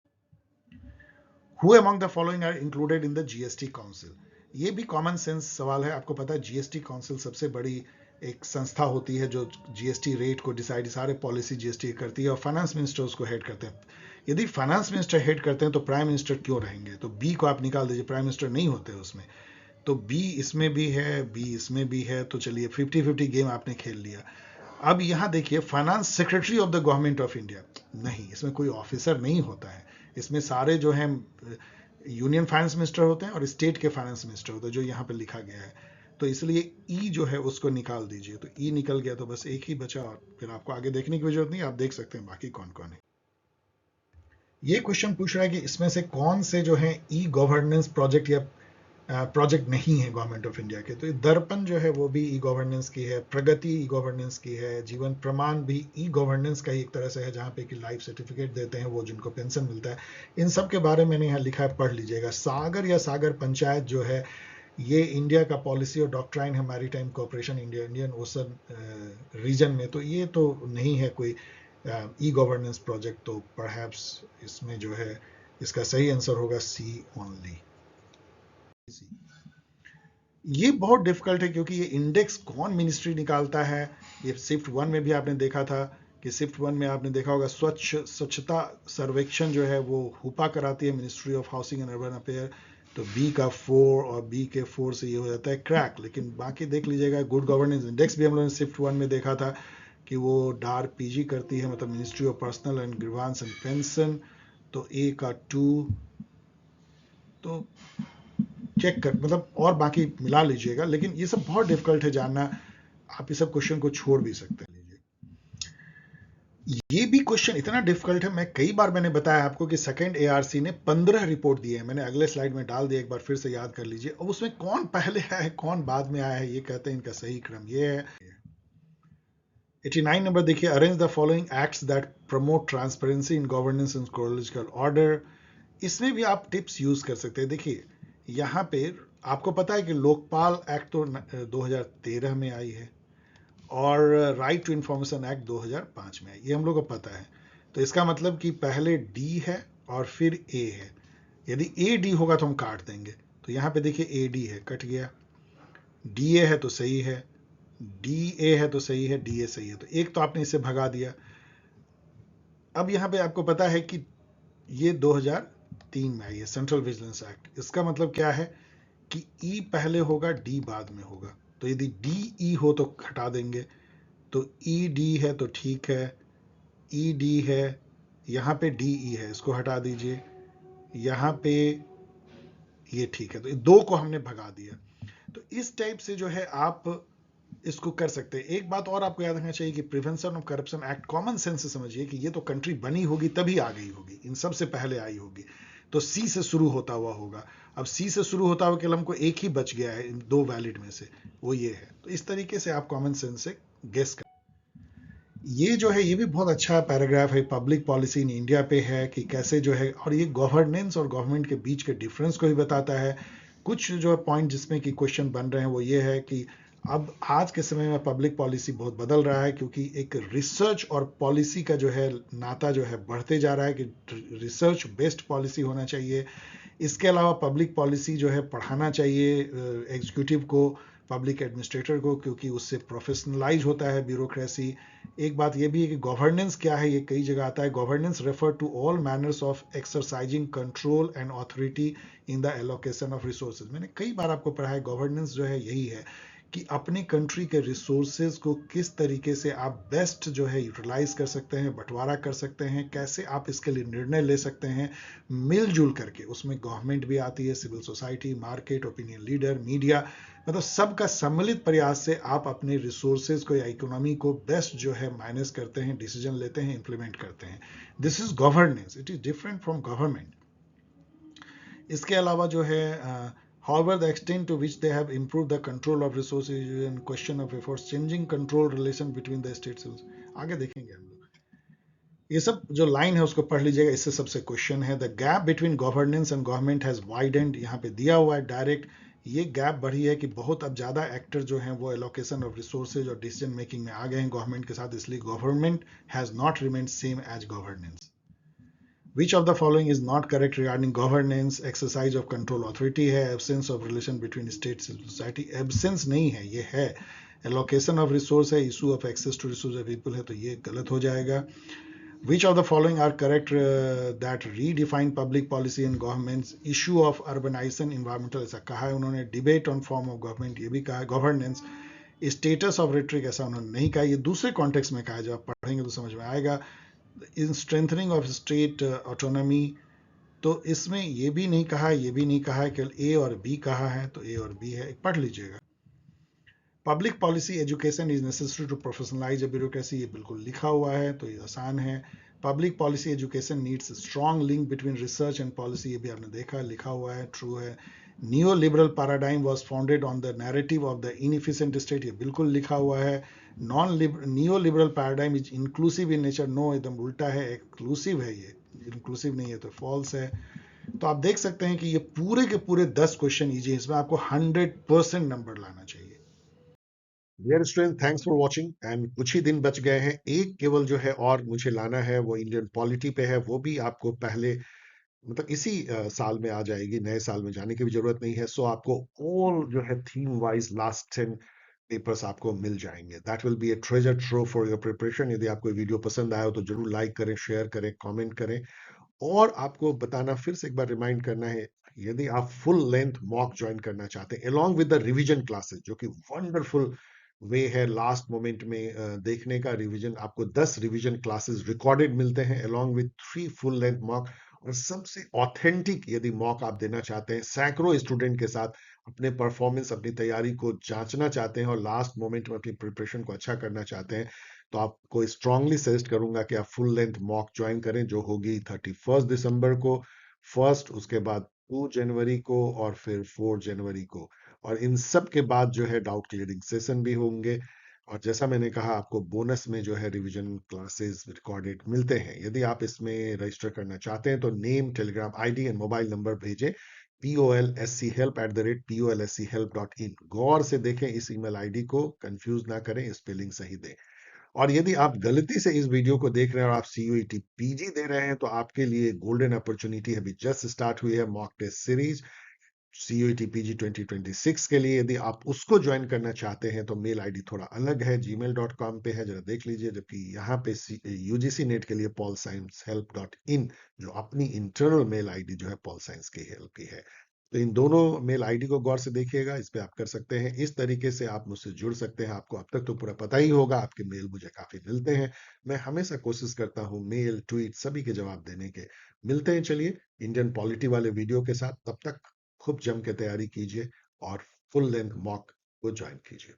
Who among the following are included in the GST Council? ये भी कॉमन सेंस सवाल है। आपको पता है जीएसटी काउंसिल सबसे बड़ी एक संस्था होती है जो जीएसटी रेट को डिसाइड, सारे पॉलिसी जीएसटी करती है, और फाइनेंस मिनिस्टर उसको हेड करते हैं। यदि फाइनेंस मिनिस्टर हेड करते हैं तो प्राइम मिनिस्टर क्यों रहेंगे? तो बी को आप निकाल दीजिए, प्राइम मिनिस्टर नहीं होते उसमें। तो बी इसमें भी है, बी इसमें भी है, तो चलिए 50-50 गेम आपने खेल लिया। अब यहां देखिए, finance secretary of the government of India, नहीं, इसमें कोई ऑफिसर नहीं होता है। इसमें सारे जो हैं यूनियन फाइनेंस मिनिस्टर होते हैं और स्टेट के फाइनेंस मिनिस्टर होते हैं, जो यहाँ पे लिखा गया है। तो इसलिए ई जो है उसको निकाल दीजिए। तो ई निकल गया, तो बस एक ही बचा, और फिर आपको आगे देखने की जरूरत नहीं, आप देख सकते हैं बाकी कौन कौन है। ये क्वेश्चन पूछ रहा है कि इसमें से कौन से जो है ई गवर्नेंस प्रोजेक्ट या प्रोजेक्ट नहीं है गवर्नमेंट ऑफ इंडिया के। तो दर्पण जो है वो भी ई गवर्नेंस की है, प्रगति ई गवर्नेंस की है, जीवन प्रमाण भी ई गवर्नेंस का ही एक तरह से है, जहाँ पे कि लाइफ सर्टिफिकेट देते हैं वो जिनको पेंशन मिलता है। इन सब के बारे में मैंने यहाँ लिखा है, पढ़ लीजिएगा। सागर या सागर पंचायत जो है, ये इंडिया का पॉलिसी और डॉक्ट्राइन है maritime cooperation Indian Ocean region में। तो ये तो नहीं है कोई ई गवर्नेंस प्रोजेक्ट, तो परहैप्स इसमें जो है इसका सही आंसर होगा सी ओनली। ये बहुत डिफिकल्ट है, क्योंकि ये इंडेक्स कौन मिनिस्ट्री निकालता है। ये शिफ्ट 1 में भी आपने देखा था कि शिफ्ट 1 में आपने देखा होगा स्वच्छता सर्वेक्षण जो है वो हुपा कराती है ministry of housing and urban affair. तो बी का 4 और बी के 4 से ये हो जाता है क्रैक। लेकिन बाकी देख लीजिएगा, गुड गवर्नेंस इंडेक्स भी हम लोगों ने शिफ्ट 1 में देखा था कि वो डार पीजी करती है, मतलब ministry of personal and grievance and pension. तो ए का 2, तो चेक कर, मतलब और बाकी मिला लीजिएगा। लेकिन ये सब बहुत डिफिकल्ट है जानना, आप इस सब क्वेश्चन को छोड़ भी सकते हैं। ये भी क्वेश्चन इतना डिफिकल्ट है, मैंने बताया आपको कि सेकंड एआरसी ने 15 रिपोर्ट दिए हैं। मैंने अगले स्लाइड में डाल दिया, एक बार फिर से याद कर लीजिए। अब उसमें कौन पहले आया है कौन बाद में आया है, ये कहते हैं इनका सही क्रम ये है। 89 नंबर देखिए, arrange the following acts that promote transparency in governance and chronological order. इसमें भी आप टिप्स यूज कर सकते हैं। देखिए यहाँ पे आपको पता है कि लोकपाल एक्ट तो 2013 में आई है, और राइट टू इंफॉर्मेशन एक्ट 2005 में आई, ये हम लोग को पता है। तो इसका मतलब कि पहले डी है और फिर ए है। यदि ए डी होगा तो हम काट देंगे। तो यहाँ पे देखिए ए डी है, कट गया। डी ए है तो सही है, डी ए है तो सही है, डी ए सही है, तो एक तो आपने इसे भगा दिया। अब यहाँ पे आपको पता है कि ये 2003 में आई है सेंट्रल विजिलेंस एक्ट। इसका मतलब क्या है कि ई पहले होगा, डी बाद में होगा। तो यदि डी ई हो तो हटा देंगे। तो ई डी है तो ठीक है, ई डी है, यहाँ पे डी ई है, इसको हटा दीजिए, यहाँ पे ये ठीक है। तो दो को हमने भगा दिया। तो इस टाइप से जो है आप इसको कर सकते हैं। एक बात और आपको याद रखना चाहिए कि prevention of corruption act common sense से समझिए कि ये तो कंट्री बनी होगी तभी आ गई होगी, इन सब से पहले आई होगी। तो सी से शुरू होता हुआ होगा। अब सी से शुरू होता हुआ केवल हमको एक ही बच गया है इन 2 वैलिड में से, वो ये है। तो इस तरीके से आप कॉमन सेंस से गेस कर। ये जो है ये भी बहुत अच्छा पैराग्राफ है, पब्लिक पॉलिसी इन इंडिया पे है कि कैसे जो है, और ये गवर्नेंस और गवर्नमेंट के बीच के डिफरेंस को भी बताता है। कुछ जो पॉइंट जिसमें कि क्वेश्चन बन रहे हैं वो ये है कि अब आज के समय में पब्लिक पॉलिसी बहुत बदल रहा है, क्योंकि एक रिसर्च और पॉलिसी का जो है नाता जो है बढ़ते जा रहा है कि रिसर्च बेस्ड पॉलिसी होना चाहिए। इसके अलावा पब्लिक पॉलिसी जो है पढ़ाना चाहिए एग्जीक्यूटिव को, पब्लिक एडमिनिस्ट्रेटर को, क्योंकि उससे प्रोफेशनलाइज होता है ब्यूरोक्रेसी। एक बात यह भी है कि गवर्नेंस क्या है, ये कई जगह आता है। Governance refer to all manners of exercising control and authority in the allocation of resources. मैंने कई बार आपको पढ़ा है, गवर्नेंस जो है यही है कि अपनी कंट्री के रिसोर्सेज को किस तरीके से आप बेस्ट जो है यूटिलाइज कर सकते हैं, बंटवारा कर सकते हैं, कैसे आप इसके लिए निर्णय ले सकते हैं मिलजुल करके। उसमें गवर्नमेंट भी आती है, civil society, market, opinion leader, media, मतलब सबका सम्मिलित प्रयास से आप अपने रिसोर्सेज को या इकोनॉमी को बेस्ट जो है मैनेज करते हैं, डिसीजन लेते हैं, इंप्लीमेंट करते हैं। This is governance, it is different from government. इसके अलावा जो है however the extent to which they have improved the control of resources is a question of efforts changing control relation between the states। आगे देखेंगे हम लोग। ये सब जो लाइन है उसको पढ़ लीजिएगा, इससे सबसे क्वेश्चन है the gap between governance and government has widened. यहाँ पे दिया हुआ है डायरेक्ट, ये गैप बढ़ी है कि बहुत अब ज्यादा एक्टर जो हैं वो एलोकेशन ऑफ रिसोर्सेज और डिसीजन मेकिंग में आ गए हैं गवर्नमेंट के साथ, इसलिए government has not remain same age governance. Which of the following is not correct regarding governance, exercise of control authority है, absence of relation between states and society। absence नहीं है, ये है। allocation of resource है, issue of access to resource of people है, तो ये गलत हो जाएगा। Which of the following are correct that redefine public policy and governments? issue of urbanization, environmental ऐसा कहा है उन्होंने। debate on form of government ये भी कहा है। governance, status of rhetoric ऐसा उन्होंने नहीं कहा, ये दूसरे कॉन्टेक्स्ट में कहा है, जब आप पढ़ेंगे तो समझ में आएगा। इन स्ट्रेंथनिंग ऑफ स्टेट ऑटोनॉमी, तो इसमें ये भी नहीं कहा, ये भी नहीं कहा है, केवल ए और बी कहा है, तो ए और बी है, पढ़ लीजिएगा। Public policy education is necessary to professionalise bureaucracy, ये बिल्कुल लिखा हुआ है, तो ये आसान है। Public policy education needs strong link between research and policy, ये भी आपने देखा, लिखा हुआ है, ट्रू है। Neoliberal paradigm was founded on the narrative of the inefficient state, ये बिल्कुल लिखा हुआ है। Non neoliberal paradigm is inclusive in nature, no, एकदम उल्टा है, एक्सक्लूसिव है, ये इंक्लूसिव नहीं है, तो फॉल्स है। तो आप देख सकते हैं कि ये पूरे के पूरे 10 क्वेश्चन इजी, इसमें आपको 100% नंबर लाना चाहिए। Dear student, thanks for watching. And कुछ ही दिन बच गए हैं, एक केवल जो है और मुझे लाना है वो इंडियन पॉलिटी पे है, वो भी आपको पहले मतलब इसी साल में आ जाएगी, नए साल में जाने की भी जरूरत नहीं है। सो आपको ऑल जो है थीम वाइज लास्ट 10 पेपर्स आपको मिल जाएंगे। That will be A treasure trove for your preparation. यदि आपको वीडियो पसंद आया हो तो जरूर लाइक करें, शेयर करें, कमेंट करें। और आपको बताना, फिर से एक बार रिमाइंड करना है, यदि आप फुल लेंथ मॉक ज्वाइन करना चाहते हैं along with the revision classes, जो कि वंडरफुल वे है लास्ट मोमेंट में देखने का रिवीजन, आपको 10 रिवीजन क्लासेस रिकॉर्डेड मिलते हैं along with 3 full length mock. और सबसे ऑथेंटिक यदि मॉक आप देना चाहते हैं, सैकड़ों स्टूडेंट के साथ अपने परफॉर्मेंस, अपनी तैयारी को जांचना चाहते हैं और लास्ट मोमेंट में अपनी प्रिपरेशन को अच्छा करना चाहते हैं, तो आपको स्ट्रांगली सजेस्ट करूंगा कि आप फुल लेंथ मॉक ज्वाइन करें, जो होगी 31 दिसंबर को फर्स्ट, उसके बाद 2 जनवरी को और फिर 4 जनवरी को। और इन सब के बाद जो है डाउट क्लियरिंग सेशन भी होंगे। और जैसा मैंने कहा, आपको बोनस में जो है रिवीजन क्लासेस रिकॉर्डेड मिलते हैं। यदि आप इसमें रजिस्टर करना चाहते हैं तो name, Telegram ID and mobile number भेजें polschelp@polschelp.in। गौर से देखें इस ईमेल आईडी को, कंफ्यूज ना करें, स्पेलिंग सही दें। और यदि आप गलती से इस वीडियो को देख रहे हैं और आप सीयूईटी पीजी दे रहे हैं, तो आपके लिए गोल्डन अपॉर्चुनिटी अभी जस्ट स्टार्ट हुई है, mock test series CUET PG 2026 के लिए। यदि आप उसको ज्वाइन करना चाहते हैं तो मेल आईडी थोड़ा अलग है, gmail.com पे है, जरा देख लीजिए। जबकि यहाँ पे यूजीसी नेट के लिए polsciencehelp.in, जो अपनी इंटरनल मेल आईडी जो है पॉल साइंस की हेल्प की है। तो इन दोनों मेल आईडी को गौर से देखिएगा, इस पे आप कर सकते हैं। इस तरीके से आप मुझसे जुड़ सकते हैं। आपको अब तक तो पूरा पता ही होगा, आपके मेल मुझे काफी मिलते हैं। मैं हमेशा कोशिश करता हूँ मेल, ट्वीट सभी के जवाब देने के। मिलते हैं चलिए इंडियन पॉलिटी वाले वीडियो के साथ। तब तक खूब जम के तैयारी कीजिए और फुल लेंथ मॉक को ज्वाइन कीजिए।